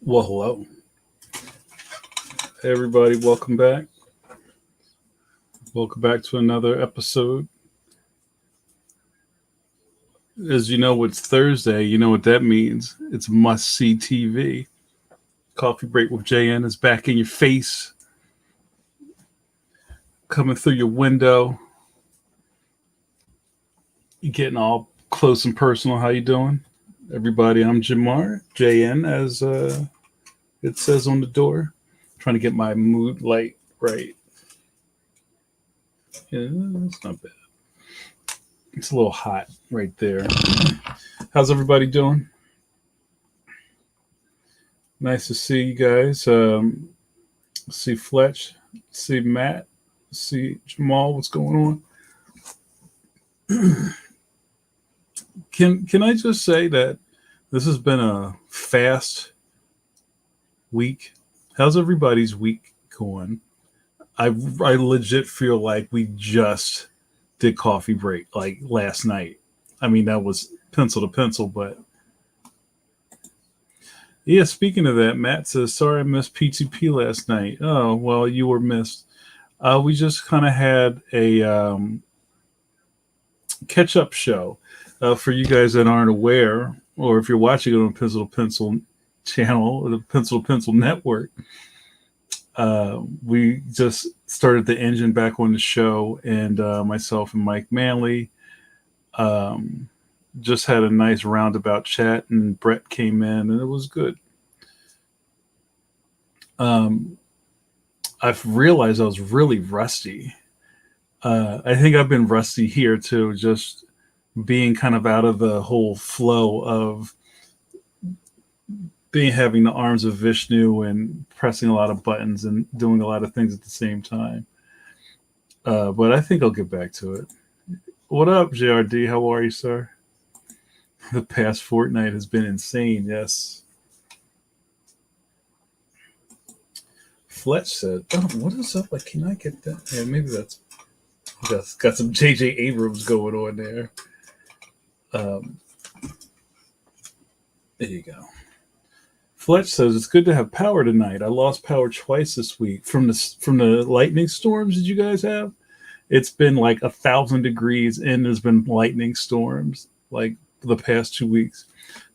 Well, hello, everybody. Welcome back. Welcome back to another episode. As you know, it's Thursday. You know what that means. It's must see TV. Coffee Break with JN is back in your face, coming through your window. You getting all close and personal. How you doing, everybody? I'm Jamar JN, as it says on the door. Trying to get my mood light right. Yeah, that's not bad. It's a little hot right there. How's everybody doing? Nice to see you guys. See Fletch, see Matt, see Jamal. What's going on? Can I just say that this has been a fast week? How's everybody's week going? I legit feel like we just did coffee break like last night. I mean, that was pencil to pencil, but yeah, speaking of that, Matt says, sorry I missed P2P last night. Oh, well, you were missed. We just kind of had a catch up show for you guys that aren't aware, or if you're watching it on Pencil to Pencil channel or the Pencil to Pencil network. We just started the engine back on the show, and myself and Mike Manley just had a nice roundabout chat, and Brett came in, and it was good. I've realized I was really rusty. I think I've been rusty here too, just being kind of out of the whole flow of being having the arms of Vishnu and pressing a lot of buttons and doing a lot of things at the same time. But I think I'll get back to it. What up, JRD? How are you, sir? The past fortnight has been insane, yes. Fletch said, oh, what is up? Like, can I get that? Yeah, maybe that's got some J.J. Abrams going on there. There you go. Fletch says, it's good to have power tonight. I lost power twice this week from the lightning storms that you guys have. It's been like 1,000 degrees and there's been lightning storms like the past 2 weeks.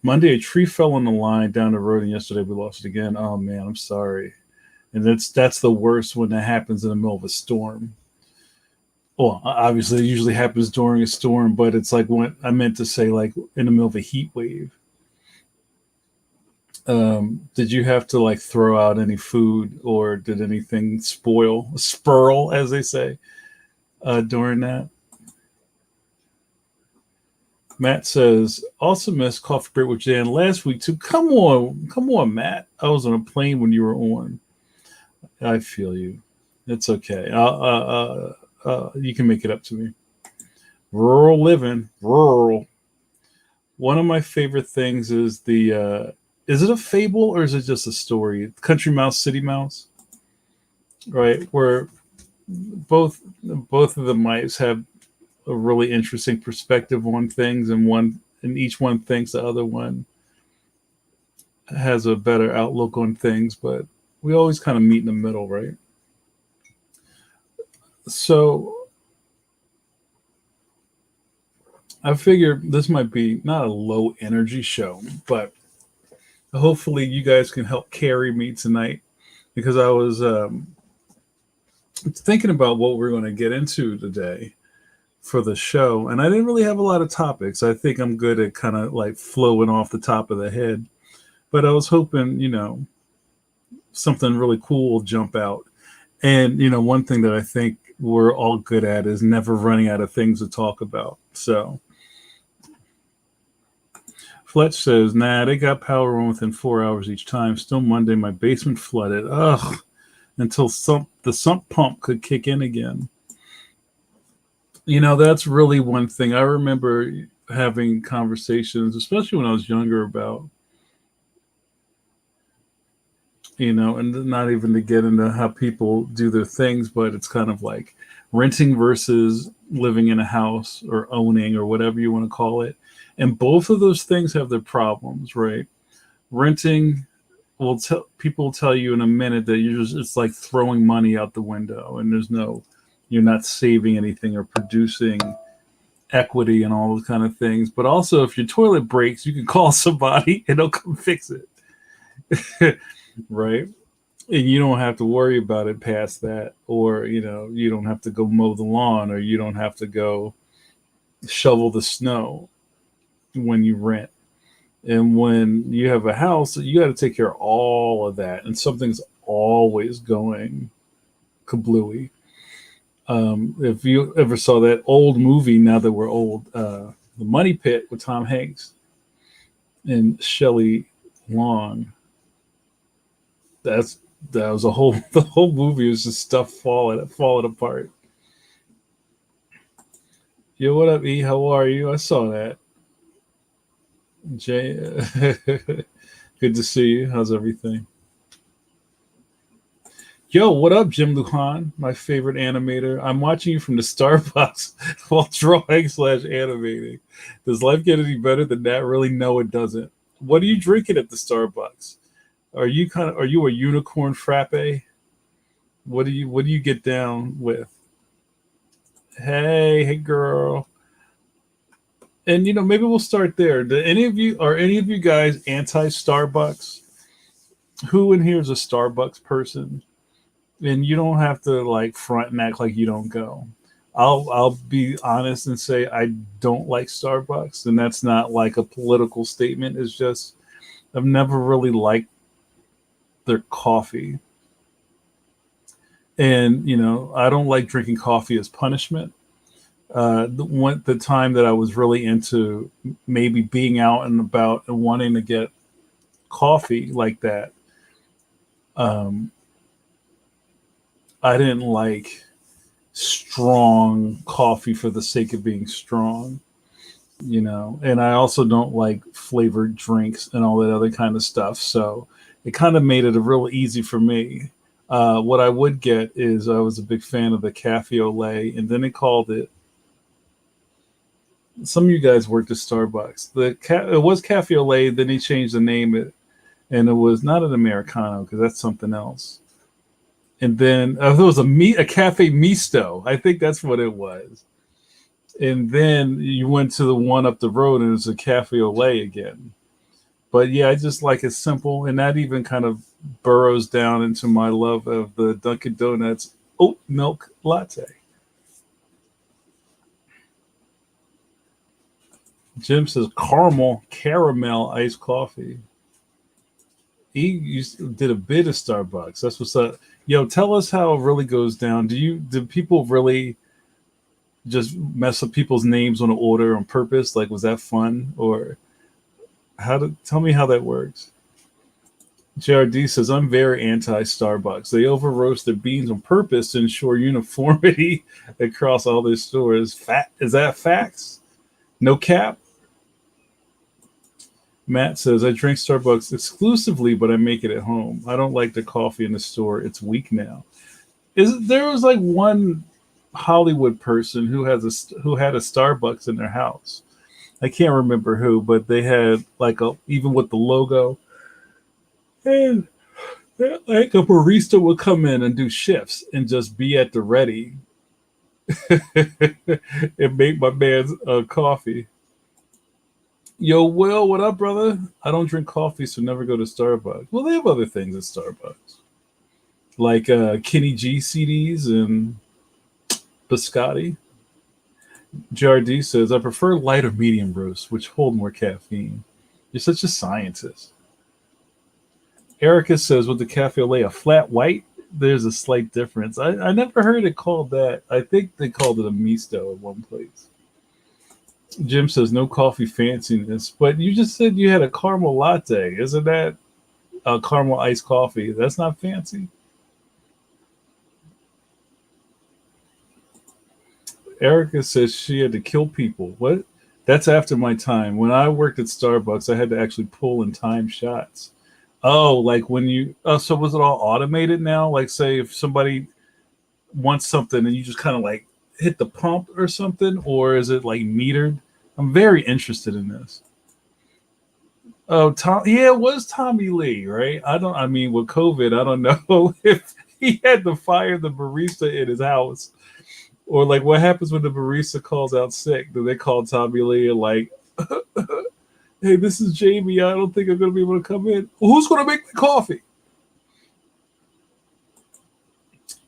Monday, a tree fell on the line down the road, and yesterday we lost it again. Oh man, I'm sorry. And that's the worst when that happens in the middle of a storm. Well, obviously it usually happens during a storm, but it's like what I meant to say, like in the middle of a heat wave. Did you have to like throw out any food, or did anything spurl, as they say, during that? Matt says, also missed Coffee Break with Jan last week too. Come on, Matt. I was on a plane when you were on. I feel you. It's okay. You can make it up to me. Rural living, rural. One of my favorite things is is it a fable or is it just a story? Country Mouse, City Mouse, right? Where both of the mice have a really interesting perspective on things, and each one thinks the other one has a better outlook on things, but we always kind of meet in the middle, right? So I figure this might be not a low energy show, but hopefully you guys can help carry me tonight, because I was thinking about what we're going to get into today for the show, and I didn't really have a lot of topics. I think I'm good at kind of like flowing off the top of the head, but I was hoping, something really cool will jump out. And, one thing that I think we're all good at is never running out of things to talk about. So Fletch says, nah, they got power on within 4 hours each time. Still Monday, my basement flooded. Ugh. Until the sump pump could kick in again. That's really one thing. I remember having conversations, especially when I was younger, about, and not even to get into how people do their things, but it's kind of like renting versus living in a house, or owning, or whatever you want to call it. And both of those things have their problems, right? Renting, People will tell you in a minute that you're just it's like throwing money out the window, and you're not saving anything or producing equity and all those kind of things. But also, if your toilet breaks, you can call somebody and they'll come fix it, right? And you don't have to worry about it past that, or you don't have to go mow the lawn, or you don't have to go shovel the snow when you rent. And when you have a house, you got to take care of all of that, and something's always going kablooey. If you ever saw that old movie, now that we're old, The Money Pit with Tom Hanks and Shelley Long, that's that was a whole the whole movie was just stuff falling apart. Yo, what up, E? How are you? I saw that. Jay, good to see you. How's everything? Yo, what up, Jim Luhan, my favorite animator? I'm watching you from the Starbucks while drawing slash animating. Does life get any better than that? Really? No, it doesn't. What are you drinking at the Starbucks? Are you a unicorn frappe? What do you get down with? Hey girl. And maybe we'll start there. Any of you guys anti Starbucks? Who in here is a Starbucks person? And you don't have to like front and act like you don't go. I'll be honest and say I don't like Starbucks, and that's not like a political statement. It's just I've never really liked their coffee. And I don't like drinking coffee as punishment. The time that I was really into maybe being out and about and wanting to get coffee like that, um, I didn't like strong coffee for the sake of being strong, and I also don't like flavored drinks and all that other kind of stuff. So it kind of made it a real easy for me. What I would get is I was a big fan of the cafe au lait, and then they called it. Some of you guys worked at Starbucks. It was cafe au lait. Then he changed the name, and it was not an Americano because that's something else. And then there was a cafe misto. I think that's what it was. And then you went to the one up the road, and it was a cafe au lait again. But yeah, I just like it simple, and that even kind of burrows down into my love of the Dunkin' Donuts oat milk latte. Jim says caramel iced coffee. He did a bit of Starbucks. That's what's up. Yo, tell us how it really goes down. Do people really just mess up people's names on an order on purpose? Like, was that fun, or tell me how that works? JRD says I'm very anti Starbucks. They over roast their beans on purpose to ensure uniformity across all their stores. Is that facts? No cap. Matt says, I drink Starbucks exclusively, but I make it at home. I don't like the coffee in the store. It's weak now. There was like one Hollywood person who had a Starbucks in their house. I can't remember who, but they had even with the logo, and like a barista would come in and do shifts and just be at the ready and make my man's coffee. Yo, Will, what up, brother? I don't drink coffee, so never go to Starbucks. Well, they have other things at Starbucks, like Kenny G CDs and biscotti. JRD says, I prefer light or medium roast, which hold more caffeine. You're such a scientist. Erica says, with the cafe au lait, a flat white, there's a slight difference. I never heard it called that. I think they called it a misto at one place. Jim says, no coffee fanciness. But you just said you had a caramel latte. Isn't that a caramel iced coffee? That's not fancy. Erica says she had to kill people. What? That's after my time. When I worked at Starbucks, I had to actually pull and time shots. Oh, like when you. Oh, so was it all automated now? Like, say, if somebody wants something and you just kind of like hit the pump or something, or is it like metered? I'm very interested in this. Oh, Tom. Yeah, it was Tommy Lee, right? I mean, with COVID, I don't know if he had to fire the barista in his house, or like what happens when the barista calls out sick. Do they call Tommy Lee and like, "Hey, this is Jamie. I don't think I'm going to be able to come in. Who's going to make the coffee?"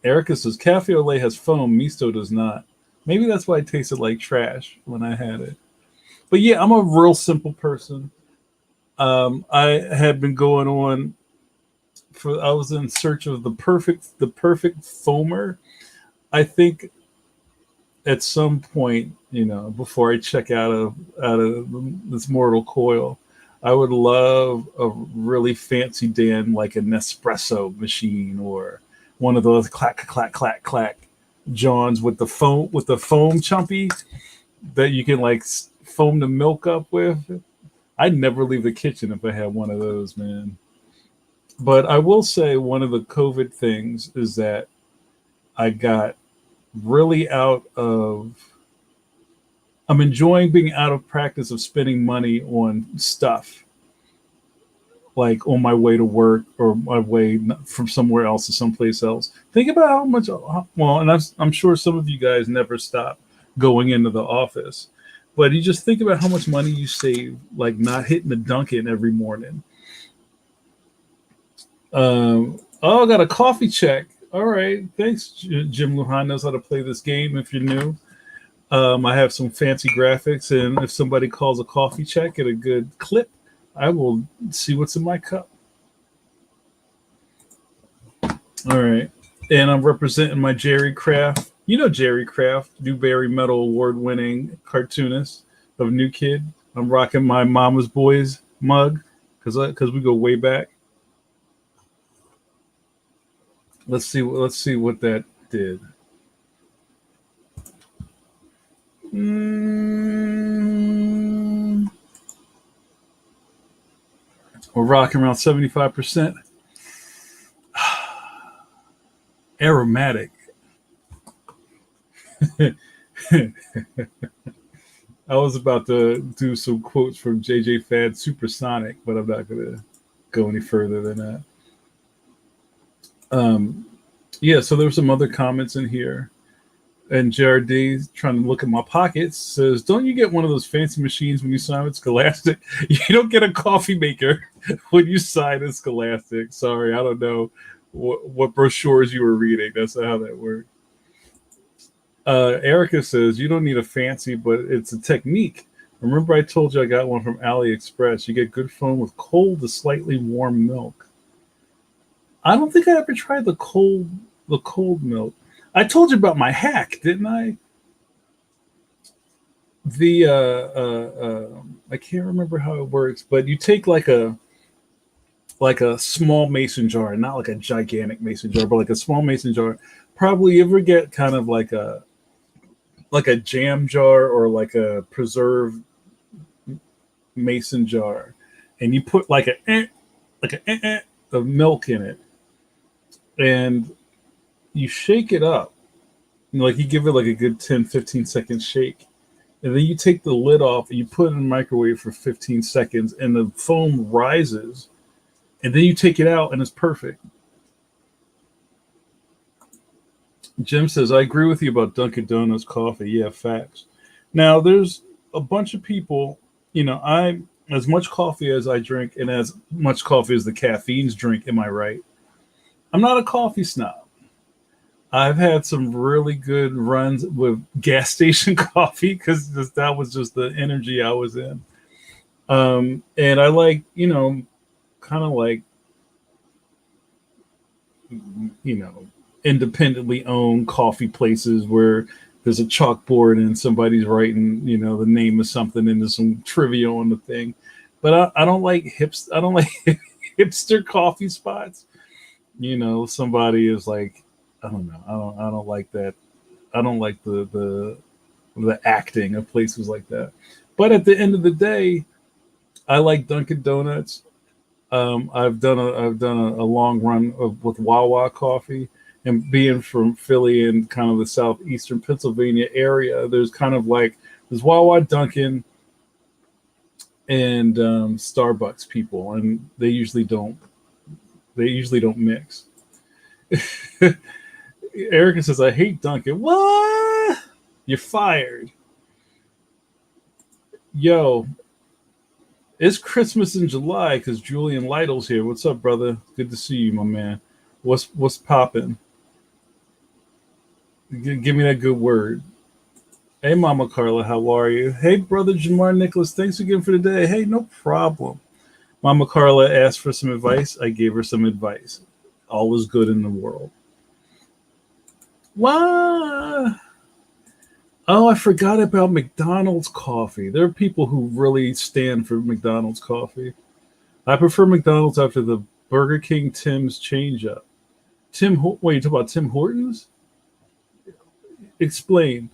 Erica says cafe au lait has foam. Misto does not. Maybe that's why it tasted like trash when I had it. But yeah, I'm a real simple person. I had been going on for. I was in search of the perfect foamer. I think at some point, before I check out of this mortal coil, I would love a really fancy Dan like a Nespresso machine or one of those clack clack clack clack Johns with the foam chumpy that you can like foam the milk up with. I'd never leave the kitchen if I had one of those, man. But I will say one of the COVID things is that I got really out of. I'm enjoying being out of practice of spending money on stuff like on my way to work or my way from somewhere else to someplace else. Think about how much. Well, and I'm sure some of you guys never stop going into the office, but you just think about how much money you save, like not hitting the Dunkin' every morning. Oh, I got a coffee check. All right, thanks. Jim Luhan knows how to play this game. If you're new, I have some fancy graphics, and if somebody calls a coffee check at a good clip, I will see what's in my cup. All right, and I'm representing my Jerry Craft. You know Jerry Craft, Newbery Medal award-winning cartoonist of New Kid. I'm rocking my Mama's Boys mug because we go way back. Let's see what that did. Mm, we're rocking around 75%. Aromatic. I was about to do some quotes from JJ Fad Supersonic, but I'm not going to go any further than that. Um, yeah, so there were some other comments in here. And JRD, trying to look at my pockets, says, "Don't you get one of those fancy machines when you sign with Scholastic? You don't get a coffee maker when you sign at Scholastic. Sorry, I don't know what brochures you were reading. That's not how that works." Erica says, "You don't need a fancy, but it's a technique. Remember, I told you I got one from AliExpress. You get good foam with cold to slightly warm milk." I don't think I ever tried the cold milk. I told you about my hack, didn't I? I can't remember how it works, but you take like a small mason jar, not like a gigantic mason jar, but like a small mason jar. Probably you ever get kind of like a jam jar or like a preserved mason jar, and you put like a of milk in it, and you shake it up. Like you give it like a good 10, 15 second shake. And then you take the lid off and you put it in the microwave for 15 seconds and the foam rises. And then you take it out and it's perfect. Jim says, "I agree with you about Dunkin' Donuts coffee. Yeah, facts." Now, there's a bunch of people, as much coffee as I drink and as much coffee as the caffeines drink, am I right? I'm not a coffee snob. I've had some really good runs with gas station coffee because that was just the energy I was in. And I like, kind of like, you know, independently owned coffee places where there's a chalkboard and somebody's writing, the name of something and there's some trivia on the thing. But I don't like I don't like hipster coffee spots. Somebody is like, I don't know. I don't like that. I don't like the acting of places like that. But at the end of the day, I like Dunkin' Donuts. I've done a long run with Wawa coffee, and being from Philly and kind of the southeastern Pennsylvania area, there's kind of like there's Wawa, Dunkin', and Starbucks people, and they usually don't. They usually don't mix. Erica says, "I hate Dunkin'." What? You're fired. Yo, it's Christmas in July because Julian Lytle's here. What's up, brother? Good to see you, my man. What's popping? Give me that good word. Hey, Mama Carla, how are you? Hey, brother Jamar Nicholas, thanks again for the day. Hey, no problem. Mama Carla asked for some advice. I gave her some advice. All is good in the world. What? Oh, I forgot about McDonald's coffee. There are people who really stand for McDonald's coffee. I prefer McDonald's after the Burger King Tim's change up. Wait, you talk about Tim Hortons? Explain.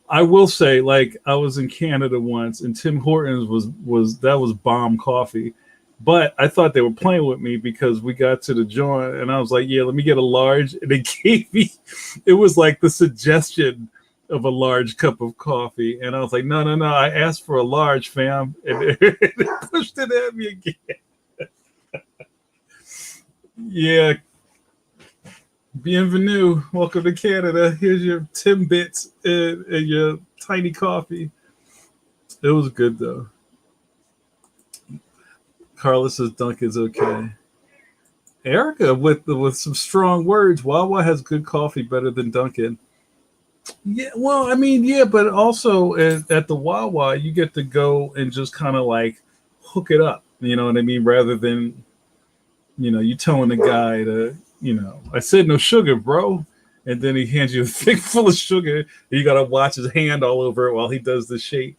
I will say, like, I was in Canada once, and Tim Hortons was bomb coffee. But I thought they were playing with me because we got to the joint, and I was like, "Yeah, let me get a large." And they gave me, it was like the suggestion of a large cup of coffee, and I was like, "No, no, no! I asked for a large, fam," and they pushed it at me again. Yeah, bienvenue. Welcome to Canada. Here's your Timbits and your tiny coffee. It was good though. Carlos says Dunkin's okay. Erica with some strong words. Wawa has good coffee, better than Dunkin'. Yeah, well, I mean, yeah, but also at the Wawa, you get to go and just kind of like hook it up. You know what I mean? Rather than you telling the guy to I said no sugar, bro, and then he hands you a thing full of sugar. And you got to watch his hand all over it while he does the shake.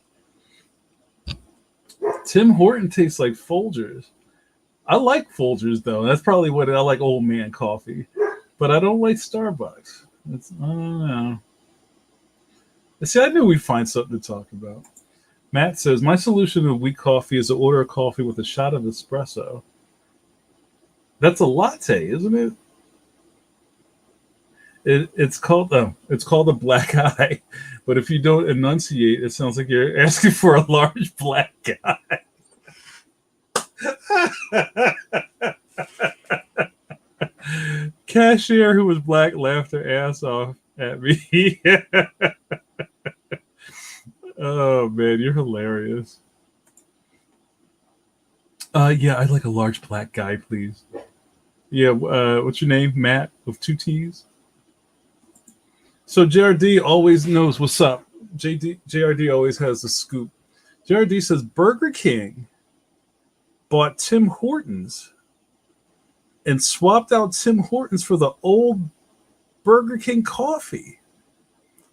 Tim Horton tastes like Folgers. I like Folgers though. That's probably what I like. Old man coffee, but I don't like Starbucks. I don't know. See, I knew we'd find something to talk about. Matt says my solution to weak coffee is to order a coffee with a shot of espresso. That's a latte, isn't it? It's called a black eye, but if you don't enunciate, it sounds like you're asking for a large black guy. Cashier who was black laughed her ass off at me. Oh man, you're hilarious. Yeah, I'd like a large black guy, please. Yeah, what's your name? Matt with two T's. So JRD always knows what's up. JRD always has the scoop. JRD says Burger King bought Tim Hortons and swapped out Tim Hortons for the old Burger King coffee.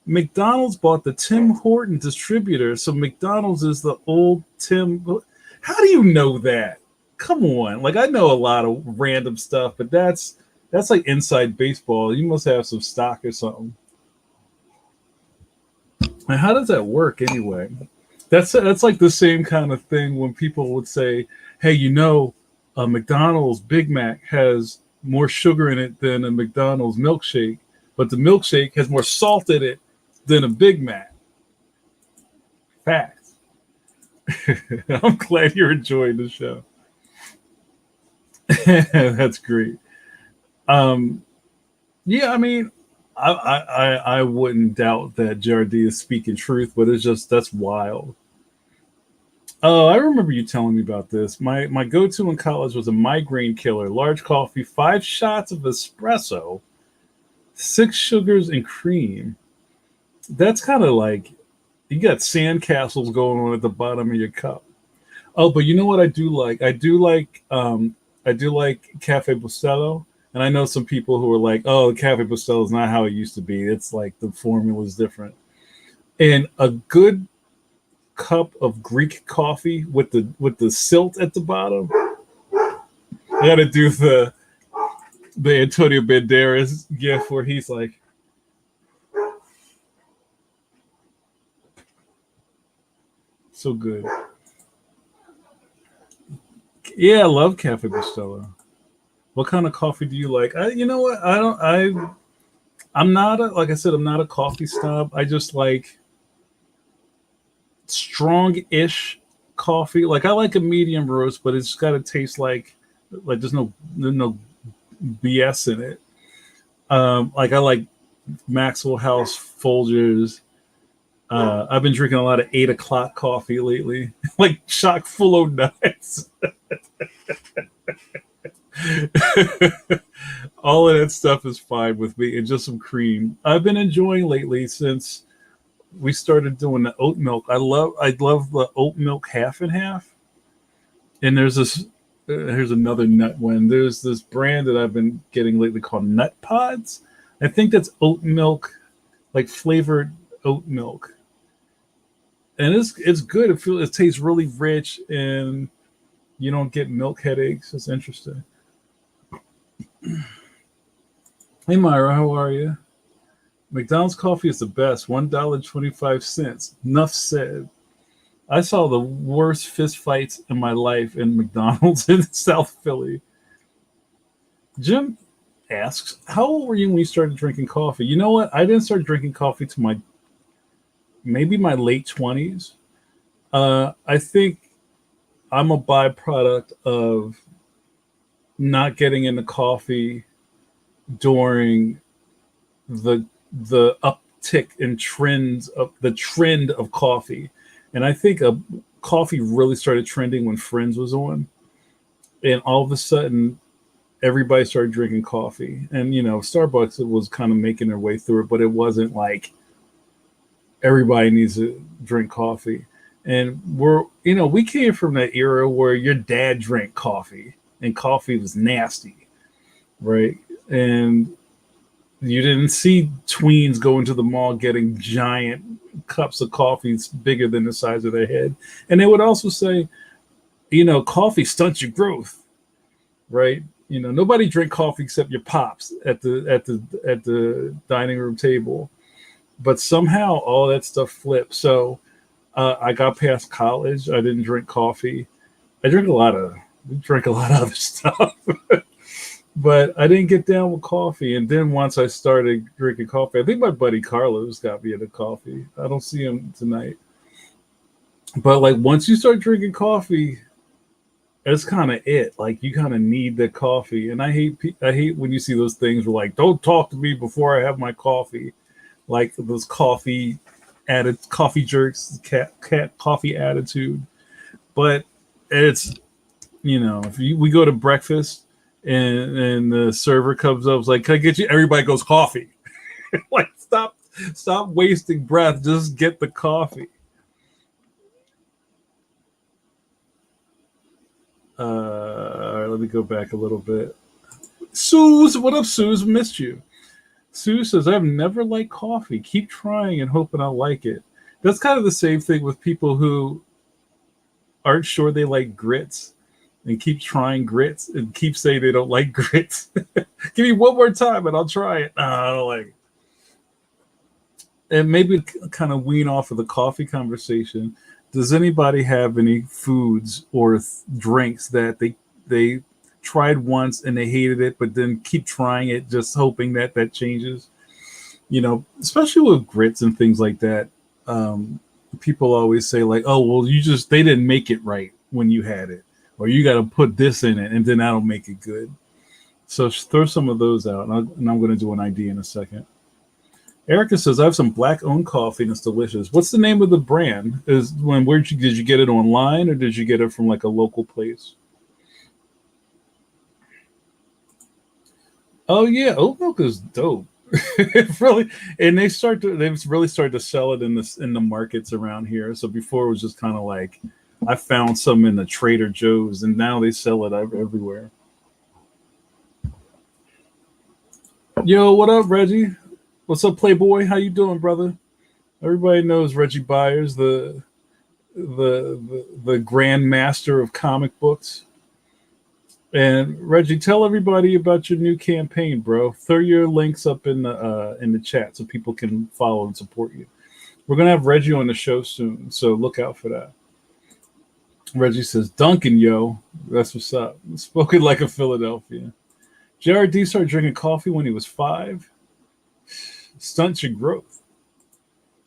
McDonald's bought the Tim Horton distributor, so McDonald's is the old Tim. How do you know that? Come on, like I know a lot of random stuff, but that's like inside baseball. You must have some stock or something. And how does that work anyway? That's like the same kind of thing when people would say, "Hey, a McDonald's Big Mac has more sugar in it than a McDonald's milkshake, but the milkshake has more salt in it than a Big Mac." Facts. I'm glad you're enjoying the show. That's great. Um, yeah, I mean, I wouldn't doubt that JRD is speaking truth, but it's just that's wild. Oh, I remember you telling me about this. My go-to in college was a migraine killer: large coffee, 5 shots of espresso, 6 sugars, and cream. That's kind of like you got sandcastles going on at the bottom of your cup. Oh, but you know what I do like? I do like Cafe Bustelo. And I know some people who are like, "Oh, the Cafe Bustelo is not how it used to be. It's like the formula is different." And a good cup of Greek coffee with the silt at the bottom. I got to do the Antonio Banderas gif where he's like, so good. Yeah, I love Cafe Bustelo. What kind of coffee do you like? You know what? I'm not like I said, I'm not a coffee snob. I just like strong-ish coffee. Like I like a medium roast, but it's got to taste like there's no BS in it. Like I like Maxwell House Folgers. I've been drinking a lot of 8 o'clock coffee lately, like chock full of nuts. All of that stuff is fine with me, and just some cream. I've been enjoying lately since we started doing the oat milk. I love the oat milk half and half. And there's this. Here's another nut one. There's this brand that I've been getting lately called Nut Pods. I think that's oat milk, like flavored oat milk, and it's good. It tastes really rich, and you don't get milk headaches. It's interesting. Hey Myra, how are you? McDonald's coffee is the best. $1.25. Enough said. I saw the worst fist fights in my life in McDonald's in South Philly. Jim asks, "How old were you when you started drinking coffee?" You know what? I didn't start drinking coffee till maybe my late 20s. I think I'm a byproduct of not getting into coffee during the uptick in trends of the trend of coffee. And I think coffee really started trending when Friends was on. And all of a sudden, everybody started drinking coffee. And, Starbucks was kind of making their way through it, but it wasn't like everybody needs to drink coffee. And we came from that era where your dad drank coffee and coffee was nasty, right? And you didn't see tweens going to the mall getting giant cups of coffee bigger than the size of their head. And they would also say, coffee stunts your growth, right? Nobody drink coffee except your pops at the dining room table. But somehow all that stuff flipped. So I got past college. I didn't drink coffee. We drink a lot of other stuff. But I didn't get down with coffee. And then once I started drinking coffee, I think my buddy Carlos got me into coffee. I don't see him tonight. But like once you start drinking coffee, that's kind of it. Like you kind of need the coffee. And I hate when you see those things where like, don't talk to me before I have my coffee. Like those coffee jerks, cat coffee attitude. But it's, if we go to breakfast, and the server comes up, it's like, "Can I get you?" Everybody goes coffee. Like, stop wasting breath. Just get the coffee. All right, let me go back a little bit. Suze, what up, Suze? Missed you. Sue says, "I've never liked coffee. Keep trying and hoping I'll like it." That's kind of the same thing with people who aren't sure they like grits and keep trying grits and keep saying they don't like grits. Give me one more time and I'll try it. No, I don't like it. And maybe kind of wean off of the coffee conversation. Does anybody have any foods or drinks that they tried once and they hated it, but then keep trying it, just hoping that changes? Especially with grits and things like that. People always say like, "Oh, well, they didn't make it right when you had it. Or you got to put this in it, and then that'll make it good." So throw some of those out, and I'm going to do an ID in a second. Erica says, "I have some black-owned coffee, and it's delicious." What's the name of the brand? Did you get it online, or did you get it from like a local place? Oh yeah, oat milk is dope. It really, and they've really started to sell it in the markets around here. So before it was just kind of like, I found some in the Trader Joe's, and now they sell it everywhere. Yo, what up, Reggie? What's up, Playboy? How you doing, brother? Everybody knows Reggie Byers, the grand master of comic books. And Reggie, tell everybody about your new campaign, bro. Throw your links up in the chat so people can follow and support you. We're gonna have Reggie on the show soon, so look out for that. Reggie says, "Duncan, yo, that's what's up." Spoken like a Philadelphia. JRD started drinking coffee when he was 5. Stunts your growth.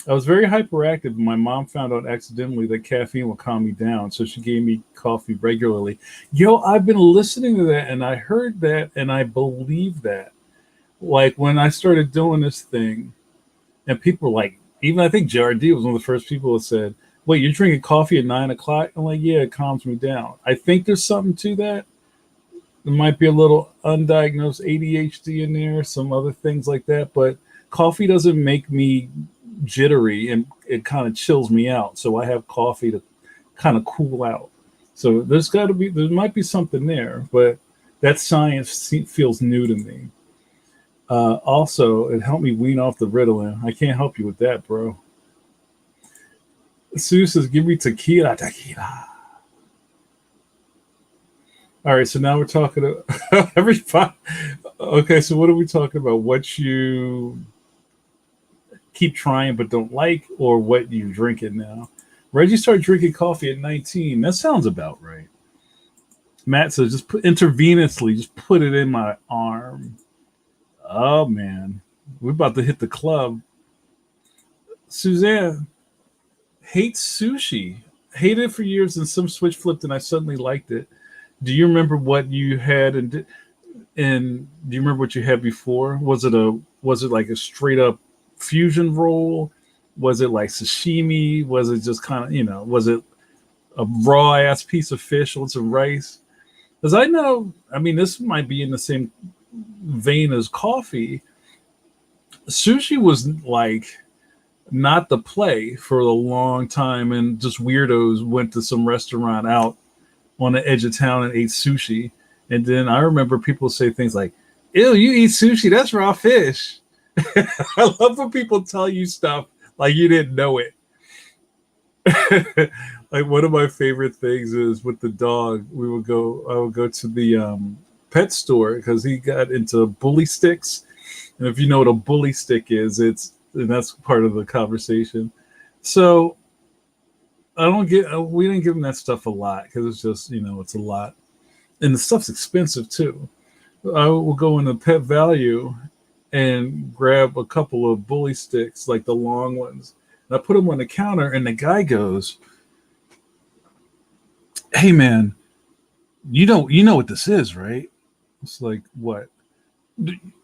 I was very hyperactive. My mom found out accidentally that caffeine will calm me down, so she gave me coffee regularly. Yo, I've been listening to that, and I heard that, and I believe that. Like when I started doing this thing, and people were like, even I think JRD was one of the first people that said, "Wait, you're drinking coffee at 9 o'clock?" I'm like, "Yeah, it calms me down." I think there's something to that. There might be a little undiagnosed ADHD in there, some other things like that, but coffee doesn't make me jittery and it kind of chills me out. So I have coffee to kind of cool out. So there might be something there, but that science feels new to me. Also, it helped me wean off the Ritalin. I can't help you with that, bro. Sue says, give me tequila, tequila. All right, so now we're talking to everybody. Okay, so what are we talking about? What you keep trying but don't like, or what you're drinking now? Reggie started drinking coffee at 19. That sounds about right. Matt says, just put intravenously, just put it in my arm. Oh man, we're about to hit the club. Suzanne hates sushi. Hated it for years, and some switch flipped, and I suddenly liked it. Do you remember what you had, and do you remember what you had before? Was it like a straight up fusion roll? Was it like sashimi? Was it just kind of was it a raw ass piece of fish with some rice? Because I know, I mean, this might be in the same vein as coffee. Sushi was like not the play for a long time, and just weirdos went to some restaurant out on the edge of town and ate sushi. And then I remember people say things like, "Ew, you eat sushi? That's raw fish." I love when people tell you stuff like you didn't know it. Like one of my favorite things is with the dog. I would go to the pet store because he got into bully sticks. And if you know what a bully stick is, and that's part of the conversation. So I don't get. We didn't give him that stuff a lot because it's just it's a lot, and the stuff's expensive too. I will go into Pet Value and grab a couple of bully sticks, like the long ones, and I put them on the counter, and the guy goes, "Hey man, you know what this is, right?" It's like, "What?"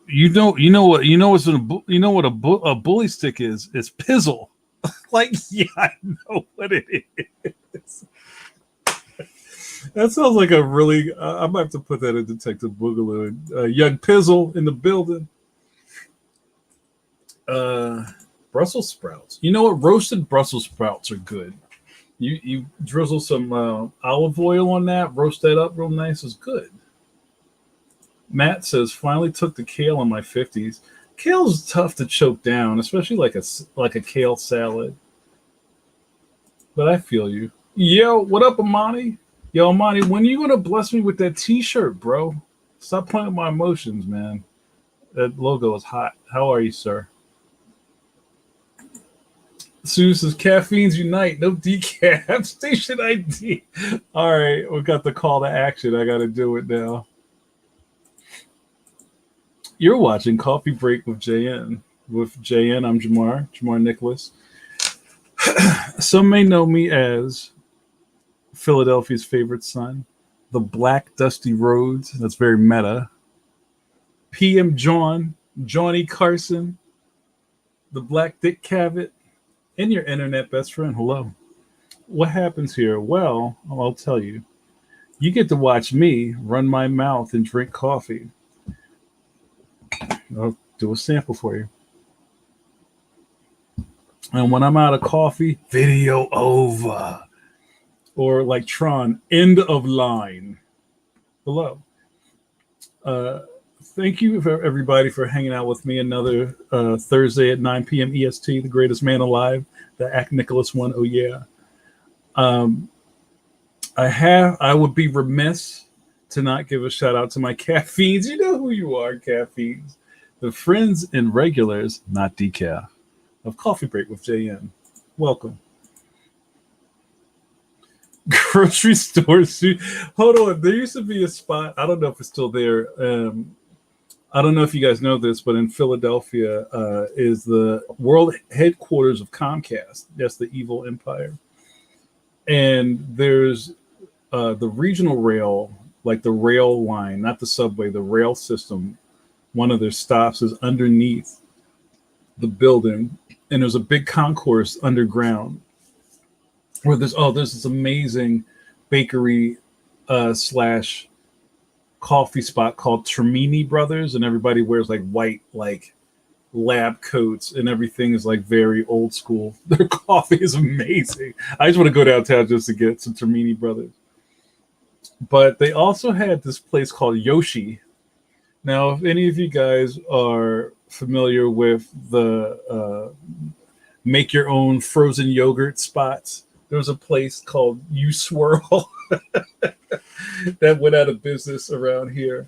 You know what a bully stick is? It's pizzle. Like, yeah, I know what it is. That sounds like a really. I might have to put that in Detective Boogaloo. Young Pizzle in the building. Uh, Brussels sprouts. You know what? Roasted Brussels sprouts are good. You drizzle some olive oil on that, roast that up real nice. It's good. Matt says, finally took the kale in my 50s. Kale's tough to choke down, especially like a kale salad. But I feel you. Yo, what up, Amani? Yo, Amani, when are you gonna bless me with that T-shirt, bro? Stop playing with my emotions, man. That logo is hot. How are you, sir? Sue says, caffeines unite, no decaf. Station ID. All right, we got the call to action. I got to do it now. You're watching Coffee Break with JN. With JN, I'm Jamar Nicholas. Some may know me as Philadelphia's favorite son, the Black Dusty Rhodes. That's very meta. PM John, Johnny Carson, the Black Dick Cavett, and your internet best friend. Hello. What happens here? Well, I'll tell you. You get to watch me run my mouth and drink coffee. I'll do a sample for you. And when I'm out of coffee, video over. Or like Tron, end of line. Hello. Uh, Thank you for everybody for hanging out with me another Thursday at 9 p.m. EST, the greatest man alive, the Act Nicholas one. Oh yeah. Um, I would be remiss to not give a shout out to my caffeines. You know who you are, caffeines. The friends and regulars, not decaf, of Coffee Break with JN. Welcome. Grocery store. Hold on. There used to be a spot. I don't know if it's still there. I don't know if you guys know this, but in Philadelphia is the world headquarters of Comcast. That's the evil empire. And there's the regional rail, like the rail line, not the subway, the rail system. One of their stops is underneath the building, and there's a big concourse underground where there's this amazing bakery slash coffee spot called Termini Brothers, and everybody wears like white like lab coats, and everything is like very old school. Their coffee is amazing. I just want to go downtown just to get some Termini Brothers. But they also had this place called Yoshi. Now, if any of you guys are familiar with the make your own frozen yogurt spots, there was a place called U Swirl that went out of business around here.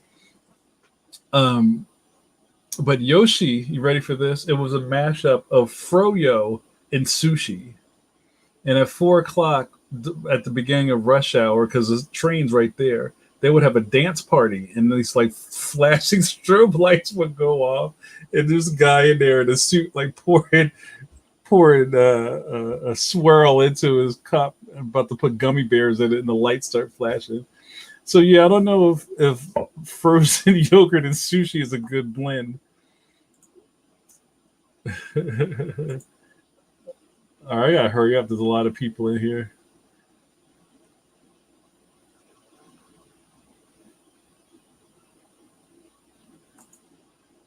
But Yoshi, you ready for this? It was a mashup of froyo and sushi. And at 4 o'clock at the beginning of rush hour, because the train's right there, they would have a dance party, and these like flashing strobe lights would go off, and this guy in there in a suit like pouring a swirl into his cup, about to put gummy bears in it, and the lights start flashing. So yeah, I don't know if frozen yogurt and sushi is a good blend. All right, I gotta hurry up. There's a lot of people in here.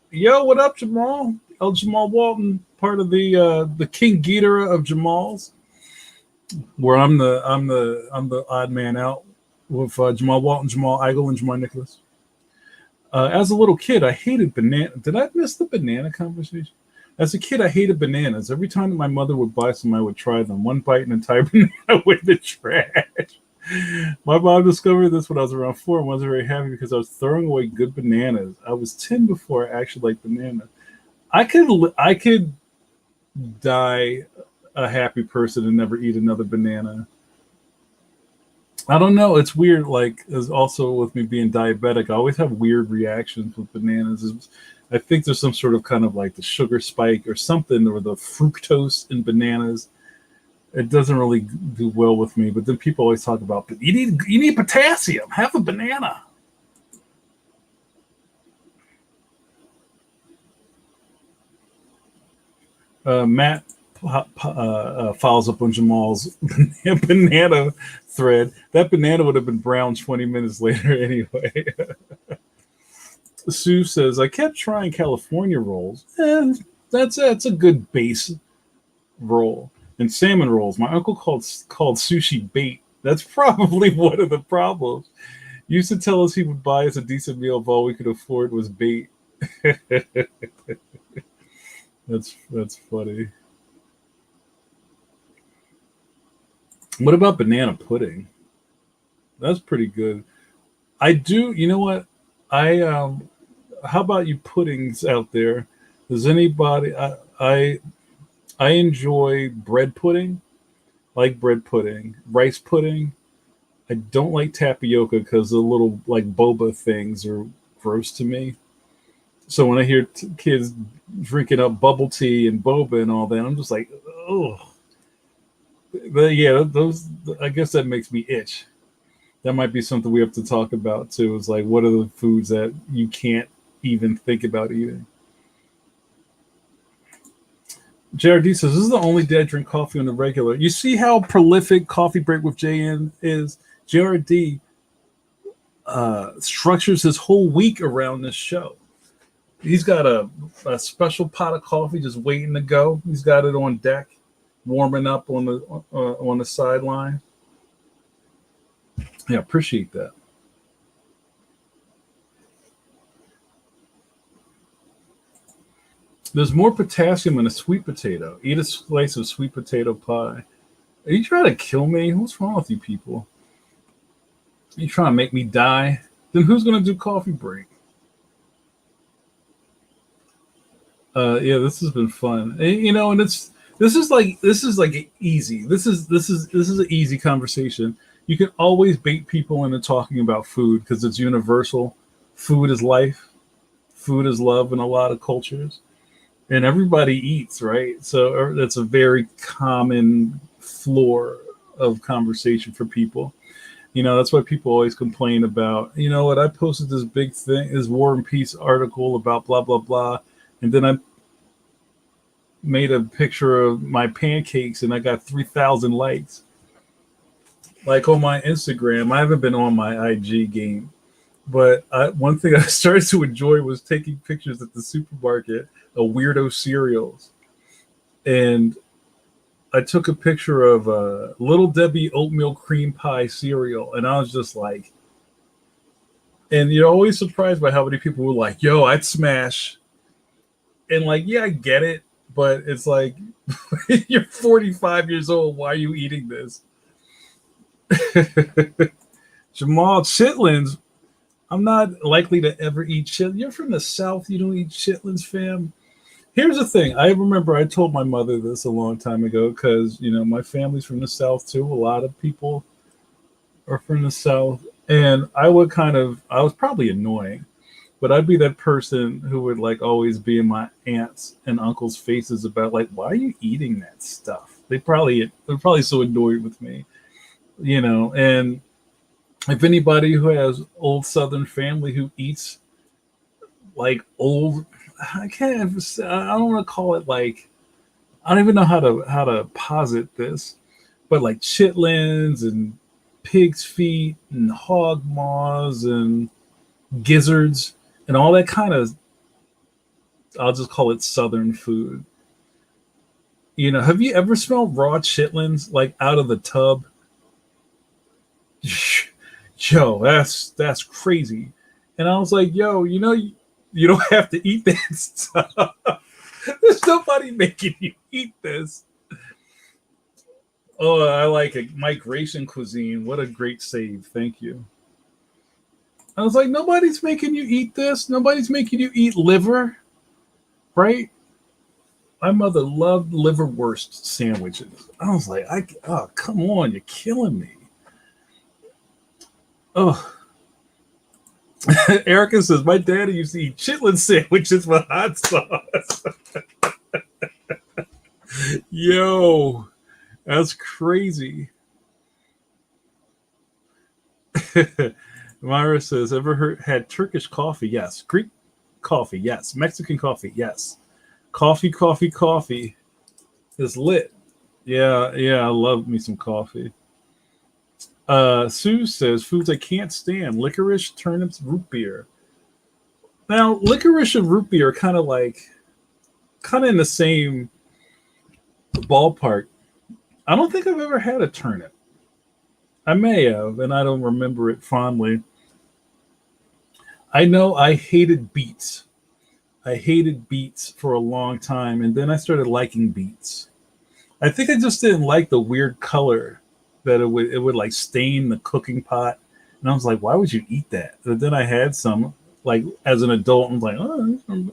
Yo, what up, Jamal? Jamal Walton, part of the King Ghidorah of Jamals, where I'm the odd man out with Jamal Walton, Jamal Igle, and Jamar Nicholas. As a little kid, I hated banana. Did I miss the banana conversation? As a kid, I hated bananas. Every time that my mother would buy some, I would try them. One bite, an entire banana went in the trash. My mom discovered this when I was around 4 and wasn't very happy because I was throwing away good bananas. I was 10 before I actually liked bananas. I could die a happy person and never eat another banana. I don't know. It's weird. Like, as also with me being diabetic, I always have weird reactions with bananas. I think there's some sort of kind of like the sugar spike or something, or the fructose in bananas. It doesn't really do well with me. But then people always talk about, but you need potassium. Have a banana. Matt follows up on Jamal's banana thread. That banana would have been brown 20 minutes later anyway. Sue says, I kept trying California rolls. That's a good base roll. And salmon rolls. My uncle called sushi bait. That's probably one of the problems. Used to tell us he would buy us a decent meal if all we could afford was bait. That's funny. What about banana pudding? That's pretty good. I do. You know what? I How about you puddings out there? Does anybody? I enjoy bread pudding. Like bread pudding, rice pudding. I don't like tapioca because the little like boba things are gross to me. So when I hear kids drinking up bubble tea and boba and all that, I'm just like, oh. But yeah, those. I guess that makes me itch. That might be something we have to talk about too. Is like, what are the foods that you can't even think about eating? JRD says, this is the only day I drink coffee on the regular. You see how prolific Coffee Break with JN is? JRD structures his whole week around this show. He's got a special pot of coffee just waiting to go. He's got it on deck, warming up on the sideline. Yeah, appreciate that. There's more potassium in a sweet potato. Eat a slice of sweet potato pie. Are you trying to kill me? What's wrong with you people? Are you trying to make me die? Then who's going to do coffee break? Yeah, this has been fun. You know, and this is like easy. This is an easy conversation. You can always bait people into talking about food because it's universal. Food is life. food is love in a lot of cultures, and everybody eats, right? So that's a very common floor of conversation for people. That's why people always complain about, what, I posted this big thing, this War and Peace article about blah, blah, blah. And then I made a picture of my pancakes and I got 3,000 likes. Like on my Instagram, I haven't been on my IG game, but one thing I started to enjoy was taking pictures at the supermarket of weirdo cereals. And I took a picture of Little Debbie oatmeal cream pie cereal, and I was just like, and you're always surprised by how many people were like, "Yo, I'd smash," and like, yeah, I get it, but it's like, you're 45 years old. Why are you eating this? Jamal, chitlins. I'm not likely to ever eat chitlins. You're from the South. You don't eat chitlins, fam. Here's the thing. I remember I told my mother this a long time ago because, my family's from the South too. A lot of people are from the South. And I was probably annoying, but I'd be that person who would like always be in my aunts and uncles' faces about like, why are you eating that stuff? They're probably so annoyed with me, and if anybody who has old Southern family who eats like old, I don't want to call it like, I don't even know how to posit this, but like chitlins and pig's feet and hog maws and gizzards and all that kind of, I'll just call it Southern food. Have you ever smelled raw chitlins like out of the tub? Yo, that's crazy. And I was like, yo, you don't have to eat that stuff. There's nobody making you eat this. Oh, I like it. Migration cuisine. What a great save. Thank you. I was like, nobody's making you eat this. Nobody's making you eat liver, right? My mother loved liverwurst sandwiches. I was like, oh, come on, you're killing me. Oh. Erica says, my daddy used to eat chitlin sandwiches with hot sauce. Yo, that's crazy. Myra says, ever had Turkish coffee? Yes. Greek coffee? Yes. Mexican coffee? Yes. Coffee is lit. Yeah, I love me some coffee. Sue says, foods I can't stand: licorice, turnips, root beer. Now, licorice and root beer are kind of in the same ballpark. I don't think I've ever had a turnip. I may have, and I don't remember it fondly. I know I hated beets. I hated beets for a long time, and then I started liking beets. I think I just didn't like the weird color that it would like stain the cooking pot, and I was like, why would you eat that? But then I had some like as an adult, and I was like, oh.